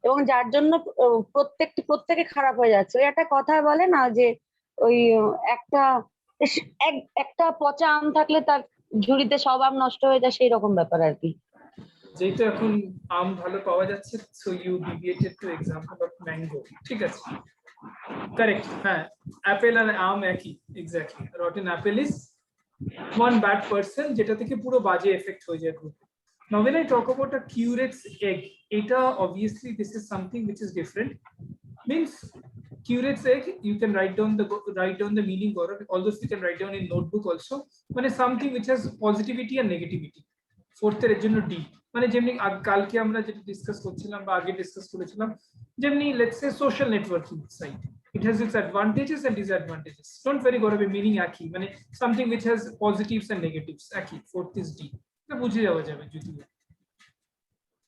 Speaker 9: এবং যার জন্য প্রত্যেকে খারাপ হয়ে যাচ্ছে। ওই একটা কথা বলে না যে ওই একটা পচা আম থাকলে তার ঝুড়িতে সব আম নষ্ট হয়ে যায়, সেই রকম ব্যাপার আর কি।
Speaker 1: যেহেতু এখন আম ভালো পাওয়া যাচ্ছে, so you deviated to example of mango, ঠিক আছে? কারেক্ট, হ্যাঁ অ্যাপেল আর আম একই, exactly. Rotten apple is one bad person যেটা থেকে পুরো বাজে এফেক্ট হয়ে যায় গ্রুপে। Now when I talk about a curate's egg, এটা obviously this is something which is different. Means curate's egg, you can write down the meaning, or although you can write down in notebook also, মানে something which has positivity and negativity. Fourth এর জন্য D, মানে যেমনি কালকে আমরা যেটা discuss করছিলাম বা আগে ডিসকাস করেছিলাম, যেমনি let's say social networking site, it has its advantages and disadvantages. Don't worry করবে meaning একই, মানে something which has positives and negatives একই। Fourth is D, এটা বুঝে যাওয়া যাবে যদি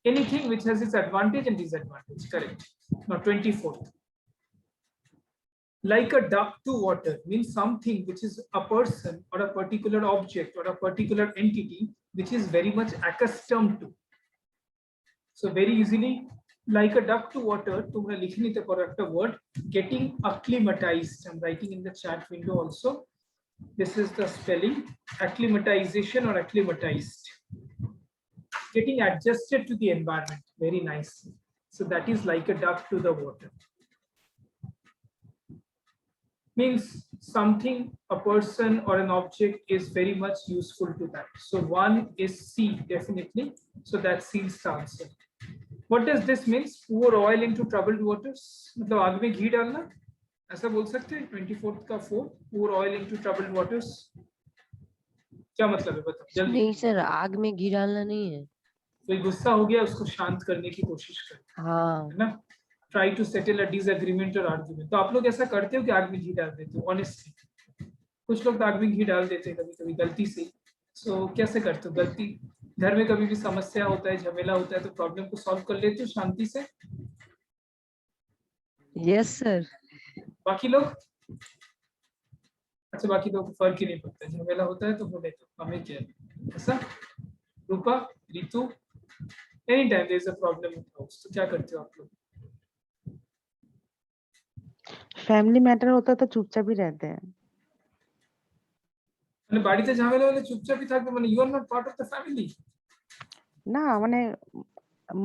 Speaker 1: anything which has its advantage and disadvantage, correct? Now 24th, like a duck to water means something which is a person or a particular object or a particular entity which is very much accustomed to. So very easily, like a duck to water, তোমরা লিখে নিতে পারো একটা word, getting acclimatized. I'm writing in the chat window also. This is the spelling, acclimatization or acclimatized. Getting adjusted to the environment, very nice. So that is like a duck to the water. Means something, a person or an object is very much useful to that. So one is C definitely. So that seals the answer. What does this mean? Pour oil into troubled waters. मतलब आग में घी डालना, ऐसा बोल सकते हैं? 24th का 4, pour oil into troubled waters. क्या मतलब है बताओ जल्दी।
Speaker 5: नहीं सर, आग में घी डालना नहीं है।
Speaker 1: कोई गुस्सा हो गया उसको शांत करने की कोशिश कर,
Speaker 5: हाँ
Speaker 1: है ना? Try to settle a disagreement or argument. तो आप लोग ऐसा करते हो कि आग में घी डाल देते हो? Honestly, कुछ लोग आग में घी डाल देते हैं कभी-कभी गलती से। So कैसे करते हो? गलती, घर में कभी भी समस्या होता है, झमेला होता है, तो प्रॉब्लम को सॉल्व कर लेते हो शांति से?
Speaker 5: Yes sir.
Speaker 1: बाकी लोग? अच्छा, बाकी लोग फर्क ही नहीं पड़ता, झमेला होता है तो बोले तो हमें क्या है, ऐसा? Rupa, Ritu, any time there is a problem in house, तो क्या करते हो आप लोग?
Speaker 10: फैमिली मैटर होता है तो चुपचाप ही रहते हैं।
Speaker 1: মানে বাড়িতে ঝামেলা হলে চুপচাপই থাকবে, মানে you are not part of the family?
Speaker 10: না মানে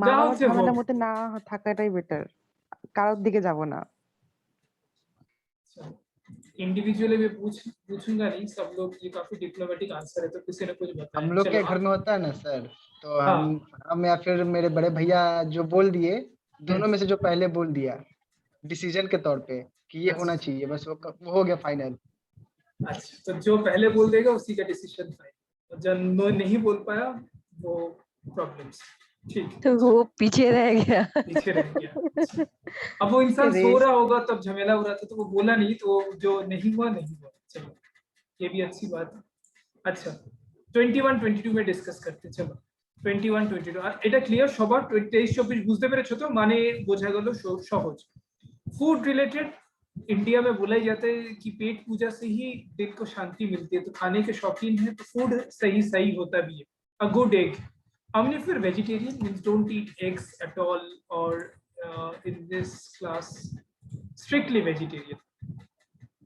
Speaker 10: মা
Speaker 1: যা
Speaker 10: বাবার
Speaker 1: হচ্ছে
Speaker 10: ঝামেলার
Speaker 1: হোক।
Speaker 10: মধ্যে না থাকাটাই বেটার, কারোর দিকে যাব না।
Speaker 1: इंडिविजुअली भी पूछूंगा नहीं, सब लोग, ये काफी डिप्लोमेटिक आंसर है, तो किसी ने कुछ बताया।
Speaker 11: हम लोग
Speaker 1: चलो,
Speaker 11: के घर में होता है ना सर, तो
Speaker 1: हाँ।
Speaker 11: हम या फिर मेरे बड़े भैया जो बोल दिए, दोनों में से जो पहले बोल दिया डिसीजन के तौर पे कि ये होना चाहिए, बस वो हो गया फाइनल।
Speaker 1: अच्छा, तो जो पहले बोल देगा उसी का डिसीजन फाइनल, और जो नहीं बोल पाया वो प्रॉब्लम्स, ठीक है?
Speaker 5: तो वो पीछे रह गया।
Speaker 1: पीछे रह गया। अब वो इंसान सो
Speaker 5: रेस।
Speaker 1: रहा होगा तब झमेला हो रहा था, तो वो बोला नहीं, तो जो नहीं हुआ नहीं हुआ। चलो, ये भी अच्छी बात है। अच्छा, 21 22 में डिस्कस करते हैं। चलो 21 22, আর এটা ক্লিয়ার সবার? 23 24 বুঝতে পেরেছো তো? মানে বোঝা গেল সহজ। फूड रिलेटेड, इंडिया में बोला ही जाता है कि पेट पूजा से ही दिल को शांति मिलती है, तो खाने के शौकीन है तो फूड सही होता भी है। A good egg, omnivore vegetarian means don't eat eggs at all, or in this class strictly vegetarian.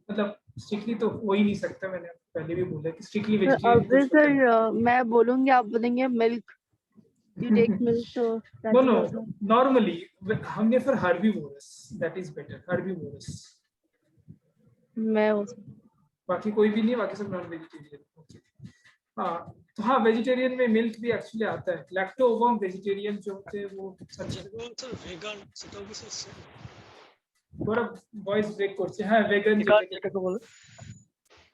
Speaker 1: मतलब strictly तो हो ही नहीं सकता, मैंने पहले भी बोला कि strictly vegetarian
Speaker 8: अब
Speaker 1: कुछ होता नहीं.
Speaker 8: सर मैं बोलूंगी, आप बोलेंगे milk, you take milk, so that's
Speaker 1: No, no,
Speaker 8: also.
Speaker 1: normally हमने फिर herbivorous, that is better, herbivorous.
Speaker 8: मैं उस
Speaker 1: बाकी कोई भी नहीं, बाकी सब नॉन वेजिटेरियन. ओके, हाँ, तो हाँ वेजिटेरियन में मिल्क भी एक्चुअली आता है. लैक्टो ओवम वेजिटेरियन जो होते हैं वो
Speaker 6: सर वेगान সেটাও কি স্যার
Speaker 1: थोड़ा वॉइस ब्रेक করছে. হ্যাঁ vegan
Speaker 6: যেটাকে বলে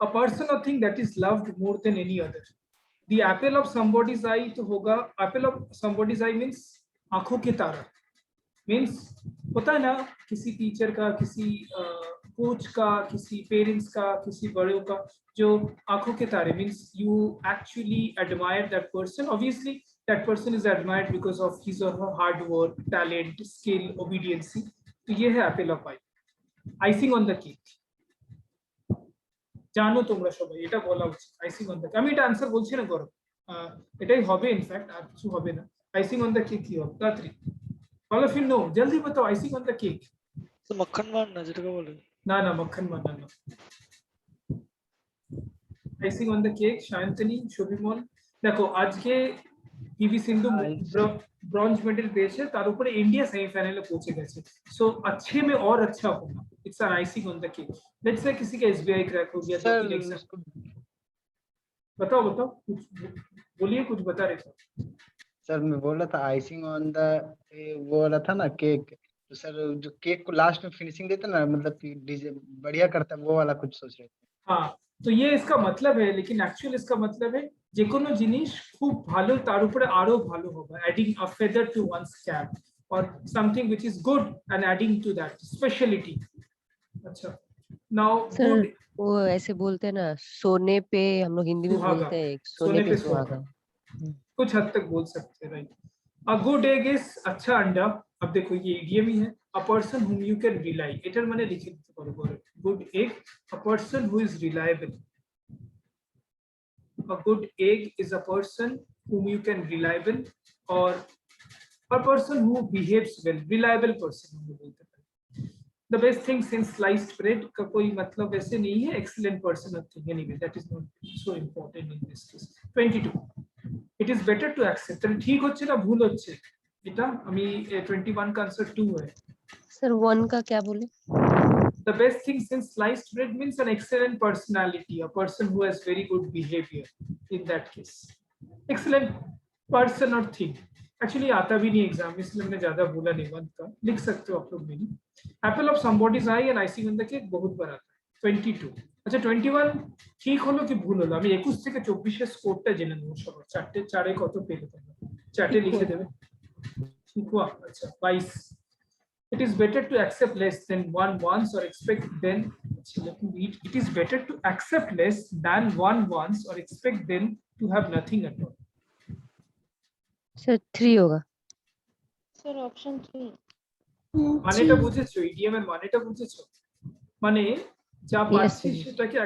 Speaker 1: a person or thing that is loved more than any other. The apple of somebody's eye तो होगा, apple of somebody's eye means आंखों के तारा. मीन्स होता है ना, किसी टीचर का, किसी कोच का, किसी पेरेंट्स का, किसी बड़ों का जो आंखों के तारे. Means you actually admire that person. Obviously that person is admired because of his और हर हार्ड वर्क, टैलेंट, स्किल, ओबीडियंसी. तो ये है Apple of I, icing on the cake. জানো তোমরা সবাই এটা বলা উচিত, আইসিং অন দ্য কেক. আমি এটা আনসার বলছি না গৌরব, এটাই হবে ইনফ্যাক্ট, আর কিছু হবে না. আইসিং অন দ্য কেক কি হবে তাড়াতাড়ি? All of you know, जल्दी बताओ आइसिंग ऑन द केक.
Speaker 6: তো মক্খন মান্না যেটাকে বলে
Speaker 1: ना ना मक्खन बनाना. Icing on the cake Shayantani, Shobhimal. দেখো আজকে পিভি সিন্ধু ব্রোঞ্জ মেডেল পেয়েছে, তার উপরে ইন্ডিয়া সেমিফাইনালে পৌঁছে গেছে. সো अच्छे में और अच्छा होना, it's an icing on the cake. Let's say किसी का एसबीआई क्रैक हो गया,
Speaker 11: सर
Speaker 1: 2-3 एग्जाम. बताओ बताओ, कुछ बोलिए, कुछ बता रहे थे.
Speaker 11: सर मैं बोल रहा था आइसिंग ऑन द, वो वाला था ना केक, तो सर जो केक को लास्ट में फिनिशिंग देता ना, मतलब कि डीजे बढ़िया करता है, वो वाला कुछ सोच रहे थे.
Speaker 1: हाँ, तो ये इसका मतलब है, लेकिन एक्चुअल इसका मतलब है যে কোনো জিনিস খুব ভালো তার উপরে আরো ভালো হবে, adding a feather to one's cap or something which is good and adding to that speciality. अच्छा, now
Speaker 5: सर
Speaker 1: good,
Speaker 5: वो ऐसे बोलते हैं ना, सोने पे हम लोग हिंदी में
Speaker 1: सुहागा.
Speaker 5: बोलते हैं सोने पे सुहागा.
Speaker 1: कुछ हद तक बोल सकते हैं, right. A good egg is अच्छा अंडा. अब देखो ये इडियम ही है. A person whom you can rely, এটার মানে লিখে দিতে পারো বলো. Good egg, a person who is reliable. A good egg is a person whom you can reliable, or a person who behaves well, reliable person हम लोग बोलते हैं. The best thing since sliced bread का कोई मतलब वैसे नहीं है, excellent person or thing. Anyway, that is not so important in this case. 22. It is better to accept. তাহলে ঠিক হচ্ছে না ভুল হচ্ছে? এটা আমি 21 का आंसर 2 है.
Speaker 5: सर 1 का क्या बोले?
Speaker 1: The best thing since sliced bread means an excellent personality, a person who has very good behavior in that case. Excellent person or thing. Actually आता भी नहीं एग्जाम, इसलिए मैंने ज्यादा बोला नहीं. 1 का लिख सकते हो आप लोग भी. Apple of somebody's eye and icing on the cake बहुत बार आता है. 22. अच्छा 21 ঠিক হলো কি ভুল হলো? আমি 21 থেকে 24 এর স্কোরটা জেনে নেব সবার. চারে কত পেলে তোমরা চার্টে লিখে দেবে. ঠিক हुआ? अच्छा 22. It is better to accept less than one once or expect then. Let me read. It is better to accept less than one once or expect then to have nothing at all.
Speaker 5: Sir 3 होगा.
Speaker 7: Sir option 3.
Speaker 1: মানেটা বুঝেছো? EDM এর মানেটা বুঝেছো? মানে যা পাচ্ছি সেটাকে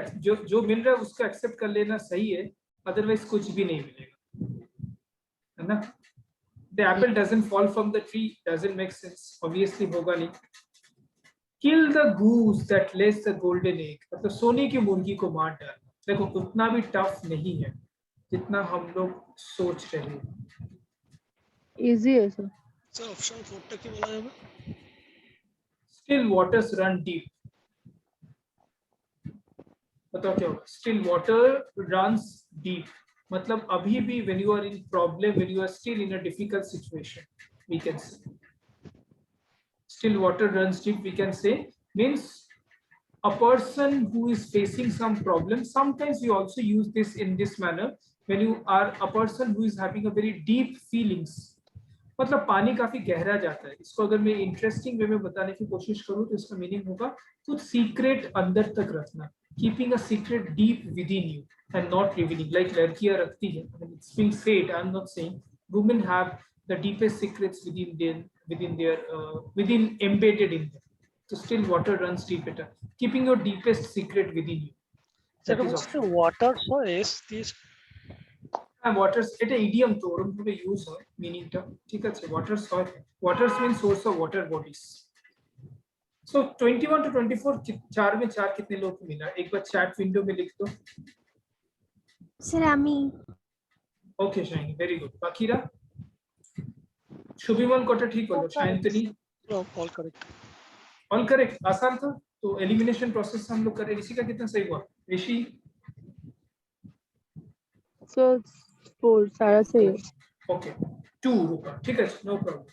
Speaker 1: जो मिल रहा है उसको एक्सेप्ट कर लेना सही है, अदरवाइज कुछ भी नहीं मिलेगा, है ना? The apple doesn't fall from the tree doesn't make sense, obviously होगा नहीं. Kill the goose that lays the golden egg, मतलब सोने की मुर्गी को मार डालना. देखो उतना भी टफ नहीं है जितना हम लोग सोच रहे हैं.
Speaker 8: इजी है सर.
Speaker 6: স্যার অপশন 4টা কি বলা যাবে?
Speaker 1: Still waters run deep. बताओ क्या होगा? Still water runs deep. मतलब अभी भी when you are in problem, when you are still in a difficult situation, we can say still water runs deep. We can say means a person who is facing some problem. Sometimes we also use this in this manner when you are a person who is having a very deep feelings. मतलब पानी काफी गहरा जाता है. इसको अगर मैं interesting way में बताने की कोशिश करूं तो इसका मीनिंग होगा कुछ सीक्रेट अंदर तक रखना, keeping a secret deep with in you and not revealing, like लड़कियां रखती है. It's being said, I'm not saying. Women have the deepest secrets within embedded in them. So still water runs deep better, keeping your deepest secret within you.
Speaker 6: Sir বলছে water so as this.
Speaker 1: Waters এটা idiom তো ওরকম ভাবে use হয় মিনিংটা, ঠিক আছে। Waters হয়, waters mean source of water bodies. So 21 to 24 चार में चार कितने लोग को मिला, एक बार चैट विंडो में लिख दो।
Speaker 3: স্যার আমি
Speaker 1: ओके शाइनी, वेरी गुड। बाकीरा शुभिमन कोटा ठीक हो, Shayantani
Speaker 6: all correct.
Speaker 1: All correct, आसान था। तो एलिमिनेशन प्रोसेस हम लोग करें। ऋषि का कितना सही हुआ? ऋषि
Speaker 8: So 4 सारा सही है।
Speaker 1: ओके 2 होगा, ठीक है, no problem.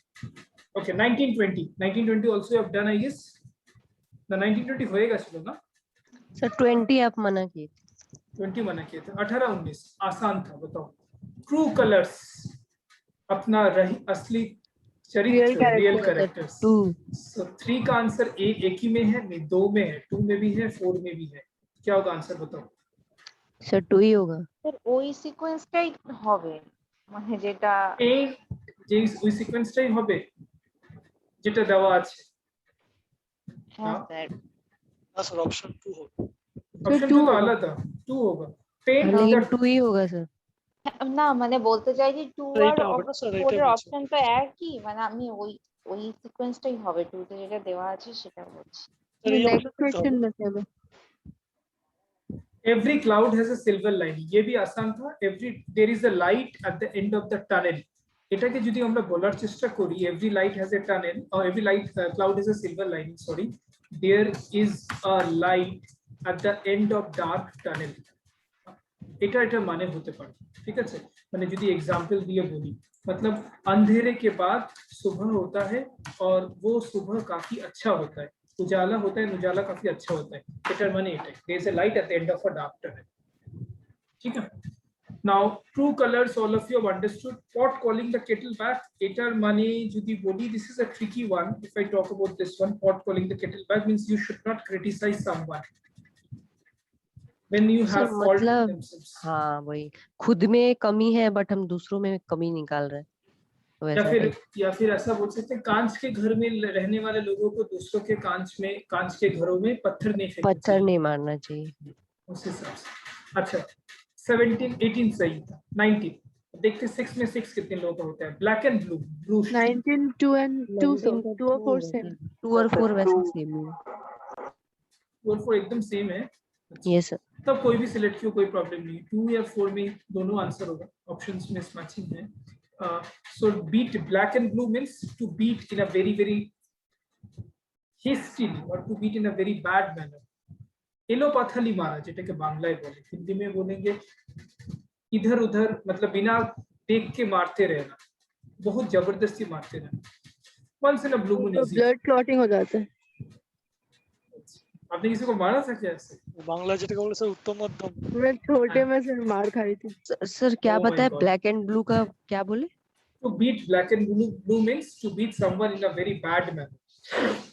Speaker 1: Okay 1920 also you have done I guess. The 1920 होएगा चलो ना
Speaker 5: सर 20 आप मना किए थे।
Speaker 1: 20 मना किए थे। 18 19 आसान था, बताओ। ट्रू कलर्स अपना रही असली चरित्र, रियल कैरेक्टर्स।
Speaker 5: 2
Speaker 1: सो 3 का आंसर एक ही में है, नहीं 2 में है, 2 में भी है, 4 में भी है। क्या होगा आंसर बताओ?
Speaker 5: सर 2 ही होगा।
Speaker 7: স্যার ওই সিকোয়েন্সটাই হবে, মানে যেটা
Speaker 1: এই যে ওই সিকোয়েন্সটাই হবে যেটা দেওয়া আছে।
Speaker 7: হ্যাঁ স্যার
Speaker 6: हाँ सर ऑप्शन 2 हो।
Speaker 1: ऑप्शन 2 तो आला था, 2 होगा। पेंट
Speaker 5: लेकिन
Speaker 1: द
Speaker 5: 2 ही होगा सर।
Speaker 7: না মানে বলতে চাইছি 2 আর
Speaker 6: এইটা হবে না স্যার, এইটা
Speaker 7: 4 এর
Speaker 6: বলছি।
Speaker 7: অপশন তো একই, মানে আমি ওই ওই সিকোয়েন্সটাই হবে 2 তে যেটা দেওয়া আছে সেটা বলছি।
Speaker 6: सर ये
Speaker 8: नेक्स्ट
Speaker 6: ऑप्शन
Speaker 8: क्वेश्चन में से
Speaker 1: every cloud has a silver lining, ये भी आसान था। every there is a light at the end of the tunnel, এটাকে যদি আমরা বলার চেষ্টা করি every light has a tunnel or every light cloud has a silver lining, sorry, there is a light at the end of dark tunnel, এটা এটা মানে হতে পারে, ঠিক আছে। মানে যদি एग्जांपल দিয়ে বলি, मतलब अंधेरे के बाद सुबह होता है और वो सुबह काफी अच्छा होता है, उजाला होता है, उजाला काफी अच्छा होता है, এটার মানে এটাই, there is a light at the end of a dark tunnel, ठीक है। Now true colors all of you have understood। pot calling the kettle black, এটার মানে যদি বলি, this is a tricky one if I talk about this one। pot calling the kettle black means you should not criticize someone when you
Speaker 5: sir
Speaker 1: have fault
Speaker 5: मतलब
Speaker 1: themselves।
Speaker 5: हाँ वही, खुद में कमी है बट हम दूसरों में कमी निकाल रहे हैं, वैसा टाइप।
Speaker 1: या फिर ऐसा बोल सकते हैं, कांच के घर में रहने वाले लोगों को दूसरों के कांच के घरों में पत्थर नहीं फेंकना
Speaker 5: पत्थर
Speaker 1: चाहिए,
Speaker 5: नहीं मारना चाहिए।
Speaker 1: उस हिसाब से। अच्छा 17 18 सही था। 19 देखते 6 में 6 कितने लोगों का होता है? Black and blue, blue
Speaker 8: 19 2 and 2 so 2 और 4 सेम।
Speaker 5: 2 और 4 वैसे सेम है।
Speaker 1: 2 और 4 एकदम सेम है।
Speaker 5: Yes sir.
Speaker 1: तब कोई भी सिलेक्ट किया कोई प्रॉब्लम नहीं, 2 या 4 में दोनों आंसर होगा, ऑप्शंस में मैचिंग है। So beat black and blue means to beat in a very very hastily or to beat in a very bad manner। एलोपाथली मारा, যেটাকে বাংলায় বলে, हिंदी में बोलेंगे इधर उधर, मतलब बिना देख के मारते रहना, बहुत जबरदस्ती मारते रहना। once in a blue moon
Speaker 8: तो
Speaker 1: is
Speaker 8: ब्लड क्लॉटिंग हो जाता है।
Speaker 1: आपने किसी को मारा था क्या ऐसे?
Speaker 6: बांग्ला যেটাকে বলে স্যার উত্তম মধ্যম।
Speaker 8: मैं छोटे में से मार खाई थी।
Speaker 5: सर क्या
Speaker 1: Oh my
Speaker 5: बताया?
Speaker 1: God।
Speaker 5: ब्लैक एंड ब्लू का क्या बोले?
Speaker 1: To beat black and blue means to beat someone in a very bad manner।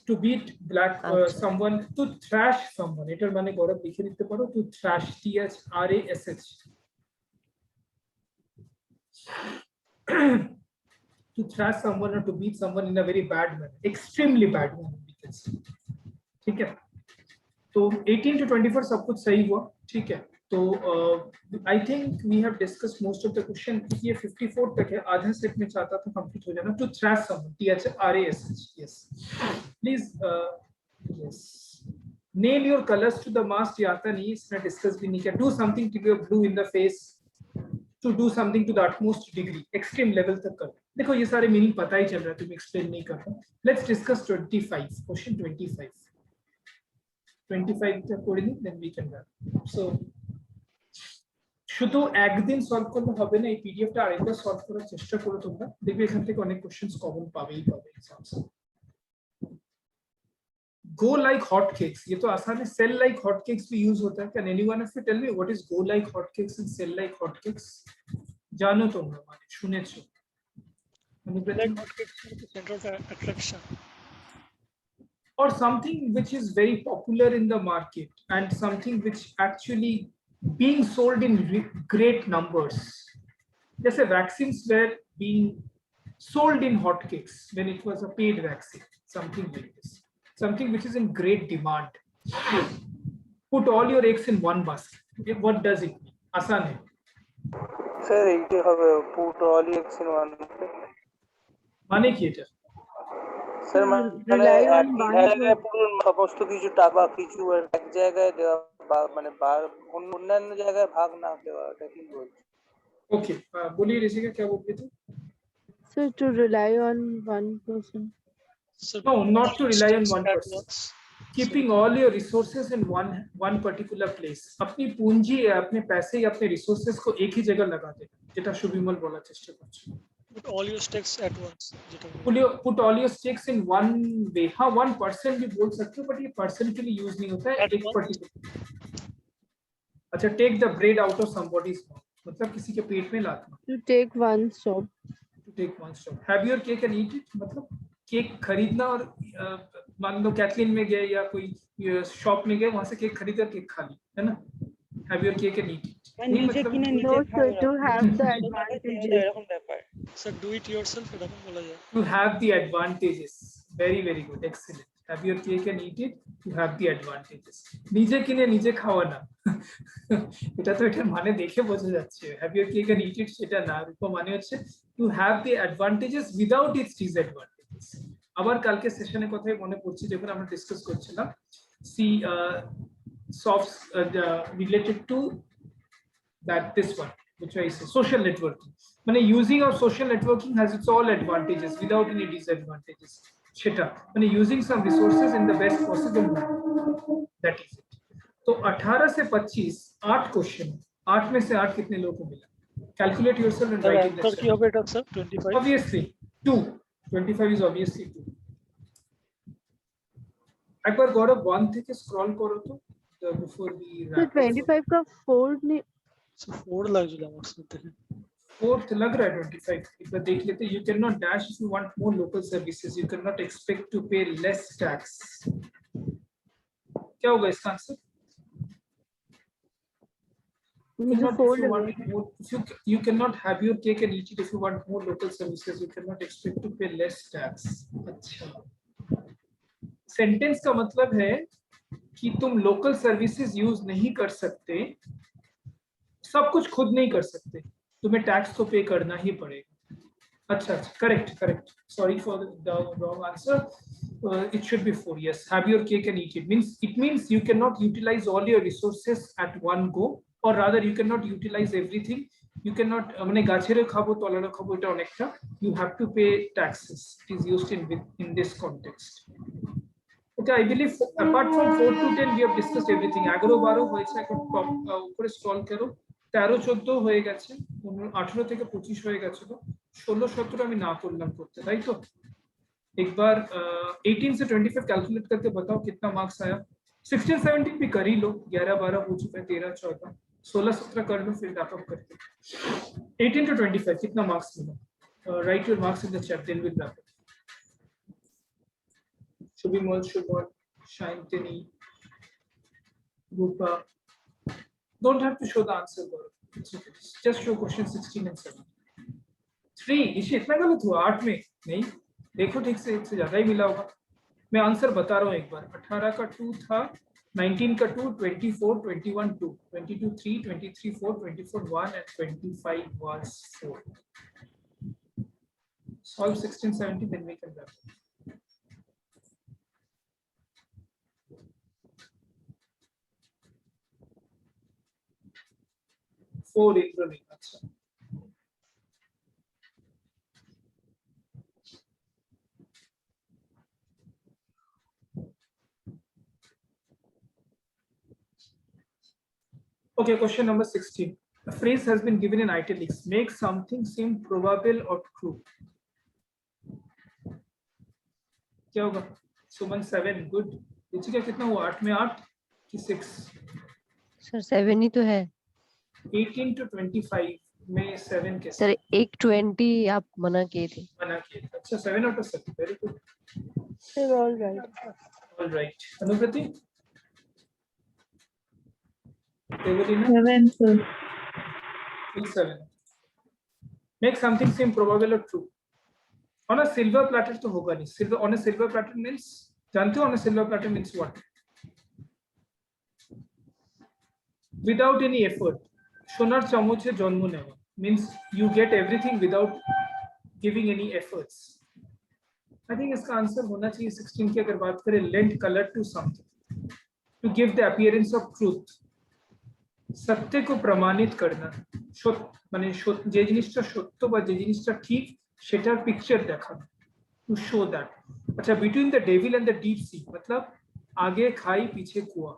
Speaker 1: to beat black someone, to thrash someone, এটার মানে গৌরব লিখে নিতে পারো, to thrash, THRASH, to thrash someone or to beat someone in a very bad manner, extremely bad manner we can say, ठीक है। तो 18 to 24 सब कुछ सही हुआ, ठीक है। तो I think we have discuss most of the question, क्योंकि ये 54 तक है, आधा सेट में चाहता था कंप्लीट हो जाना। To thrash someone, THRASH, yes please, yes. Nail your colours to the mast, ये आता नहीं, इसमें डिस्कस भी नहीं किया। Do something till your blue in the face, to do something to the utmost degree, extreme level तक कर। देखो ये सारे मीनिंग पता ही चल रहा है, तुम एक्सप्लेन नहीं कर रहा। लेट्स डिस्कस 25 क्वेश्चन 25 तक করে নি, देन वी कैन रन। सो শুধু একদিন সলভ করলে হবে না, এই পিডিএফটা আরেকবার সলভ করার চেষ্টা করো তোমরা, দেখবে এখান থেকে অনেক কোশ্চেন্স কমন পাবেই পাবে एग्जाम्स। go like hotcakes, ये तो आसान है। sell like hotcakes भी यूज होता है। Can anyone of you tell me what is go like hotcakes and sell like hotcakes? জানো তোমরা, মানে শুনেছো?
Speaker 6: Like hotcakes is the center of attraction,
Speaker 1: or something which is very popular in the market and something which actually being sold in great numbers। जैसे vaccines were being sold in hotcakes when it was a paid vaccine, something like this, something which is in great demand। put all your eggs in one basket, what does it mean? आसान है।
Speaker 4: Sir এইটা হবে put all x in one.
Speaker 1: মানে কি এটা?
Speaker 4: Sir মানে
Speaker 8: rely on
Speaker 4: একই
Speaker 8: one
Speaker 4: জায়গায় পুরো সমস্ত কিছু টাকা কিছু এক জায়গায় দেওয়া বা মানে অন্যান্য জায়গায় ভাগ না দেওয়া, এটা কি বলছি?
Speaker 1: ओके बोलिए ऋषिका क्या बोल रही थी?
Speaker 8: So to rely on one person.
Speaker 6: Sir,
Speaker 1: No, not to rely on
Speaker 6: steps
Speaker 1: one
Speaker 6: at
Speaker 1: person.
Speaker 6: once.
Speaker 1: Keeping all your resources in one particular place. अपनी पूंजी या अपने पैसे या अपने resources को एक ही जगह लगा देना, যেটা সুবিমল বলার চেষ্টা করছে।
Speaker 6: Put all your stakes at once.
Speaker 1: Put all your stakes in one way. हाँ 1% भी बोल सकते हो, but ये person के लिए use नहीं होता है एक particular। अच्छा, take the bread out of somebody's mouth, मतलब किसी के पेट में लाना।
Speaker 8: To take one stop.
Speaker 1: To take one stop. Have your cake and eat it, मतलब केक खरीदना और मान लो कैथलीन में गए या कोई शॉप में गए, वहां से केक खरीद कर केक खा ली, है ना? Have your cake and eat it.
Speaker 8: নিজে কিনে নিজে খাও, to have the advantages.
Speaker 6: Sir, do it yourself, এরকম বলা যায়।
Speaker 1: To have the advantages. Very very good, excellent. Have your cake and eat it. To have the advantages. নিজে কিনে নিজে খাওয়া না। এটা তো এটার মানে দেখে বোঝা যাচ্ছে। Have your cake and eat it সেটা না, রূপ মানে হচ্ছে to have the advantages without its disadvantages. আবার কালকে সেশনে কথাই মনে পড়ছে যখন আমরা ডিসকাস করছিলাম see soft related to that this one which I say social networking, মানে using of social networking has its all advantages without any disadvantages, সেটা মানে using some resources in the best possible manner, that is it. तो 18 से 25 8 question, 8 में से 8 कितने लोगों को मिला? Calculate yourself and write in the
Speaker 6: Answer কি
Speaker 1: chat.
Speaker 6: হবে এটা স্যার? 25
Speaker 1: Obviously 2, 25 is obviously 2. একবার গৌরব 1 থেকে স্ক্রল করো তো before we
Speaker 8: So
Speaker 1: wrap up.
Speaker 8: 25 का 4 ने
Speaker 6: 4 লাগছিল আমার সাথে।
Speaker 1: 4th लग रहा है 25, एक बार देख लेते। You cannot dash if you want more local services. You cannot expect to pay less tax. क्या होगा इसका आंसर?
Speaker 8: मुझे 4 लगा।
Speaker 1: You cannot have your cake and eat it if you want more local services. You cannot expect to pay less tax. अच्छा, sentence का मतलब है कि तुम लोकल सर्विसेज यूज नहीं कर सकते, सब कुछ खुद नहीं कर सकते, तुम्हें टैक्स तो पे करना ही पड़ेगा। अच्छा, correct correct, sorry for the wrong answer, it should be 4. Yes, have your cake and eat it means you cannot utilize all your resources at one go, or rather you cannot utilize everything. You cannot মানে গাছেরও খাবো তলারও খাবো, এটা অনেকটা you have to pay taxes. It is used in this context. Okay, I believe apart from 4 to 10 we have discussed everything. 11 12 হয়েছে, এখন top উপরে scroll করো, 13 14 হয়ে গেছে, 18 থেকে 25 হয়ে গেছিল, 16 17 আমি না করলাম করতে, তাই তো? एक बार 18 से 25 कैलकुलेट करके बताओ कितना मार्क्स आया। 16 17 भी कर ही लो, 11 12 हो चुका है, 13 14 16 17 कर लो, फिर रैप अप करके 18 to 25 कितना मार्क्स मिला? Write your marks in the chat, then will wrap up. Shubhimol, Shubham, Shantini, Rupa. Don't have to show the answer, Gaurav. It's okay. Just show question 16 and 17. 3 इसे इतना गलत हुआ 8 में नहीं, देखो ठीक से, इससे ज्यादा ही मिला होगा। मैं आंसर बता रहा हूँ एक बार। 18 का 2 था, 19 का 2, 24 21 2, 22 3, 23 4, 24 1 and 25 was 4. Solve 16 17, then we can wrap up. 4 April. अच्छा, okay, question number 16. A phrase has been given in italics. Make something seem probable or true. क्या होगा? सुमन 7, गुड। नीचे क्या कितना हुआ? 8 में 8 कि 6?
Speaker 5: सर 7 ही तो है।
Speaker 1: 18 to 25 में 7 कैसे?
Speaker 5: सर एक 20 आप मना किए थे।
Speaker 1: मना किए। अच्छा, 7 out of 7, very good.
Speaker 8: Sir, all right.
Speaker 1: All right. Anuprati?
Speaker 2: 7 sir.
Speaker 1: 7. Make something seem probable or true. On a silver platter तो होगा नहीं। Silver on a silver platter means, जानते हो on a silver platter means what? Without any effort, সোনার চামচে জন্ম নেওয়া means you get everything without giving any efforts. I think इसका आंसर होना चाहिए 16 की अगर बात करें lend color to something to give the appearance of truth. সত্য को प्रमाणित करना মানে যে জিনিসটা সত্য বা যে জিনিসটা ঠিক সেটার পিকচার দেখানো to show that. अच्छा between the devil and the deep sea मतलब आगे खाई पीछे कुआं.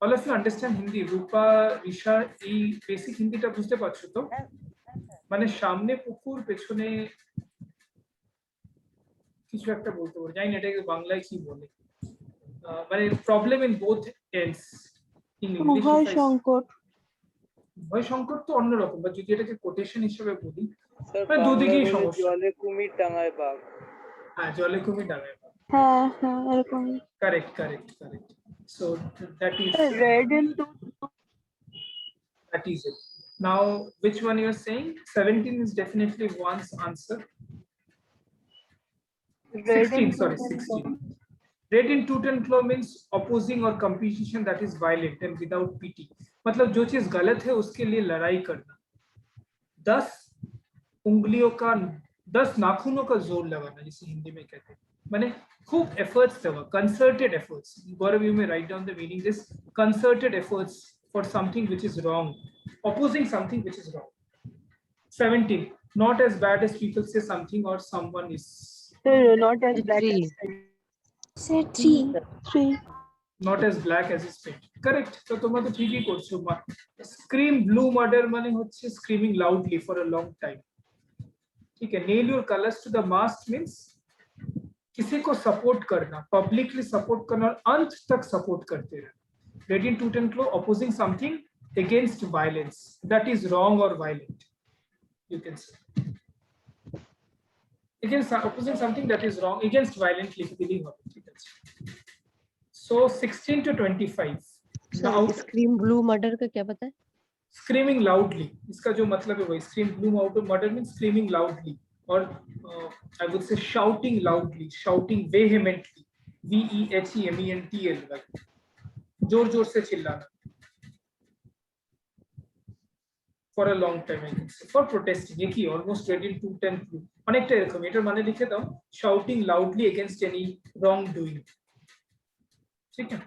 Speaker 1: All of you understand Hindi? रूपा ऋषा এই বেসিক হিন্দিটা বুঝতে পারছো তো? মানে সামনে পুকুর পেছনে কিছু একটা বলতে পারো, জানি না এটাকে বাংলায় কি বলে, মানে problem in both ends in English.
Speaker 2: ভয় সংকট।
Speaker 1: ভয় সংকট তো অন্যরকম, বা যদি এটাকে কোটেশন হিসেবে বলি
Speaker 4: স্যার
Speaker 1: দুদিকেই
Speaker 4: বাংলায়
Speaker 1: সমস্যা।
Speaker 4: জলে কুমির ডাঙায় বাঘ।
Speaker 1: হ্যাঁ জলে কুমির ডাঙায় বাঘ।
Speaker 2: হ্যাঁ হ্যাঁ এরকম।
Speaker 1: Correct correct correct. So that is
Speaker 8: red into
Speaker 1: that is it. Now which one you are saying? 17 is definitely one's answer. 16 sorry 16. Red in tooth and claw means opposing or competition that is violent and without pity. मतलब जो चीज गलत है उसके लिए लड़ाई करना। 10 उंगलियों का 10 नाखूनों का जोर लगाना जिसे हिंदी में कहते हैं, माने खूब एफर्ट्स देना, concerted efforts. Gaurav, you may write down the meaning. This concerted efforts for something which is wrong, opposing something which is wrong. 17. Not as bad as people say something or someone is.
Speaker 8: not as black as
Speaker 3: Say 3.
Speaker 1: Not as black as his paint. Correct. তো তোমরা তো ঠিকই করছো। Scream blue murder মানে হচ্ছে screaming loudly for a long time. ठीक है। Nail your colors to the mast means किसी को सपोर्ट करना, पब्लिकली सपोर्ट करना और अंत तक सपोर्ट करते रहना। Red in tooth and claw, opposing something against violence that is wrong or violent, you can say. Against opposing something that is wrong against violent लिखिए होगा, ठीक है। So 16 to 25. Now
Speaker 5: scream blue murder का क्या पता है?
Speaker 1: Screaming loudly, इसका जो मतलब है वही scream blue murder means screaming loudly or I would say shouting loudly, shouting vehemently, VEHEMENTLY, जोर जोर से चिल्लाना for a long time, I can say, for protesting. ये की almost red in tooth and claw অনেকটা এরকম। এটার মানে লিখে দাও shouting loudly against any wrongdoing, ठीक है।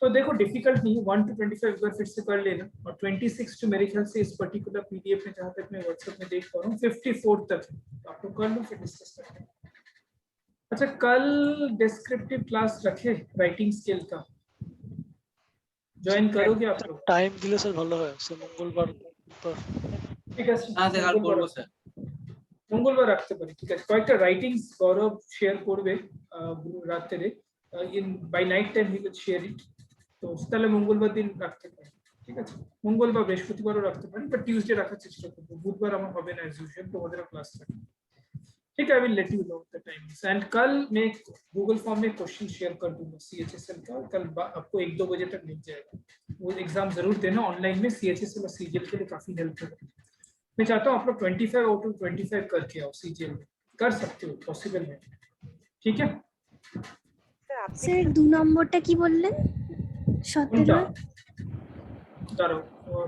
Speaker 1: तो देखो डिफिकल्ट नहीं है, 1 to 25 एक बार फिर से कर लेना, और 26 तो मेरे ख्याल से इस पर्टिकुलर पीडीएफ में जहां तक मैं व्हाट्सएप में देख पा रहा हूँ 54 तक है, आप लोग कर लो फिर डिस्कस करते हैं। अच्छा कल डिस्क्रिप्टिव क्लास रखे राइटिंग स्किल का, জয়েন करोगे आप लोग?
Speaker 6: টাইম দিলে স্যার ভালো হয় স্যার, মঙ্গলবার
Speaker 1: ঠিক আছে হ্যাঁ স্যার করব স্যার, মঙ্গলবার রাখতে পারি, ঠিক আছে। কয়েকটা রাইটিংস গৌরব শেয়ার করবে রাতে, in by night time he will share it, তো তাহলে মঙ্গলবার দিন রাখতে পারি, ঠিক আছে। মঙ্গলবার বৃহস্পতিবারও রাখতে পারি, বাট টিউসডে রাখার চেষ্টা করব। বুধবার আমার হবে না, এজ ইউজুয়াল তোমাদের ক্লাস থাকে, ठीक है। I will let you know the timings and कल मैं गूगल फॉर्म में क्वेश्चन शेयर कर दूंगा सीएचएसएल का, कल आपको 1-2 बजे तक मिल जाएगा। वो एग्जाम जरूर देना ऑनलाइन में, सीएचएसएल और सीजीएल के लिए काफी हेल्प होगा। मैं चाहता हूँ आप लोग 25 आउट ऑफ 25 करके आओ, सीजीएल में कर सकते हो, पॉसिबल है, ठीक है।
Speaker 3: স্যার 2 নম্বরটা কি বললেন? 17
Speaker 1: দাঁড়াও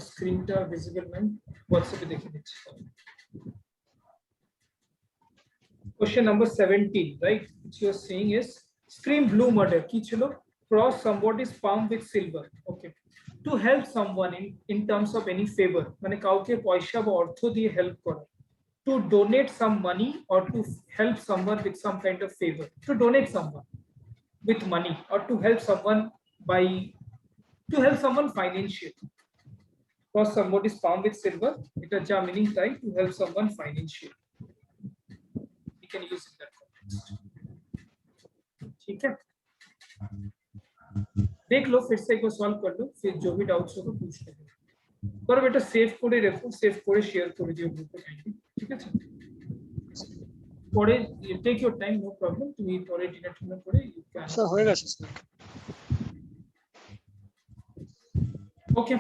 Speaker 1: স্ক্রিনটা ভিজিবল নাই, হোয়াটসঅ্যাপে দেখে দিচ্ছি। Question number 17, right? Which you are saying is scream blue murder ki chalo cross somebody's palm with silver, okay, to help someone in terms of any favor, mane kauke paisa ba ortho diye help kora, to donate some money or to help someone with some kind of favor, to donate someone with money or to help someone financially. Cross somebody's palm with silver, eta ja meaning tai to help someone financially, can use in that context, ठीक है। देख लो फिर से एक बार solve कर लो, फिर जो भी डाउट्स हो तो पूछ लेना। पर बेटा सेव করে রেখো, সেভ করে শেয়ার করে দিও গ্রুপে কাইন্ডলি, ঠিক আছে। পরে take your time, no problem, তুমি পরে ডিনার টিনার করে ইউ ক্যান।
Speaker 6: স্যার হয়ে গেছে স্যার।
Speaker 1: ওকে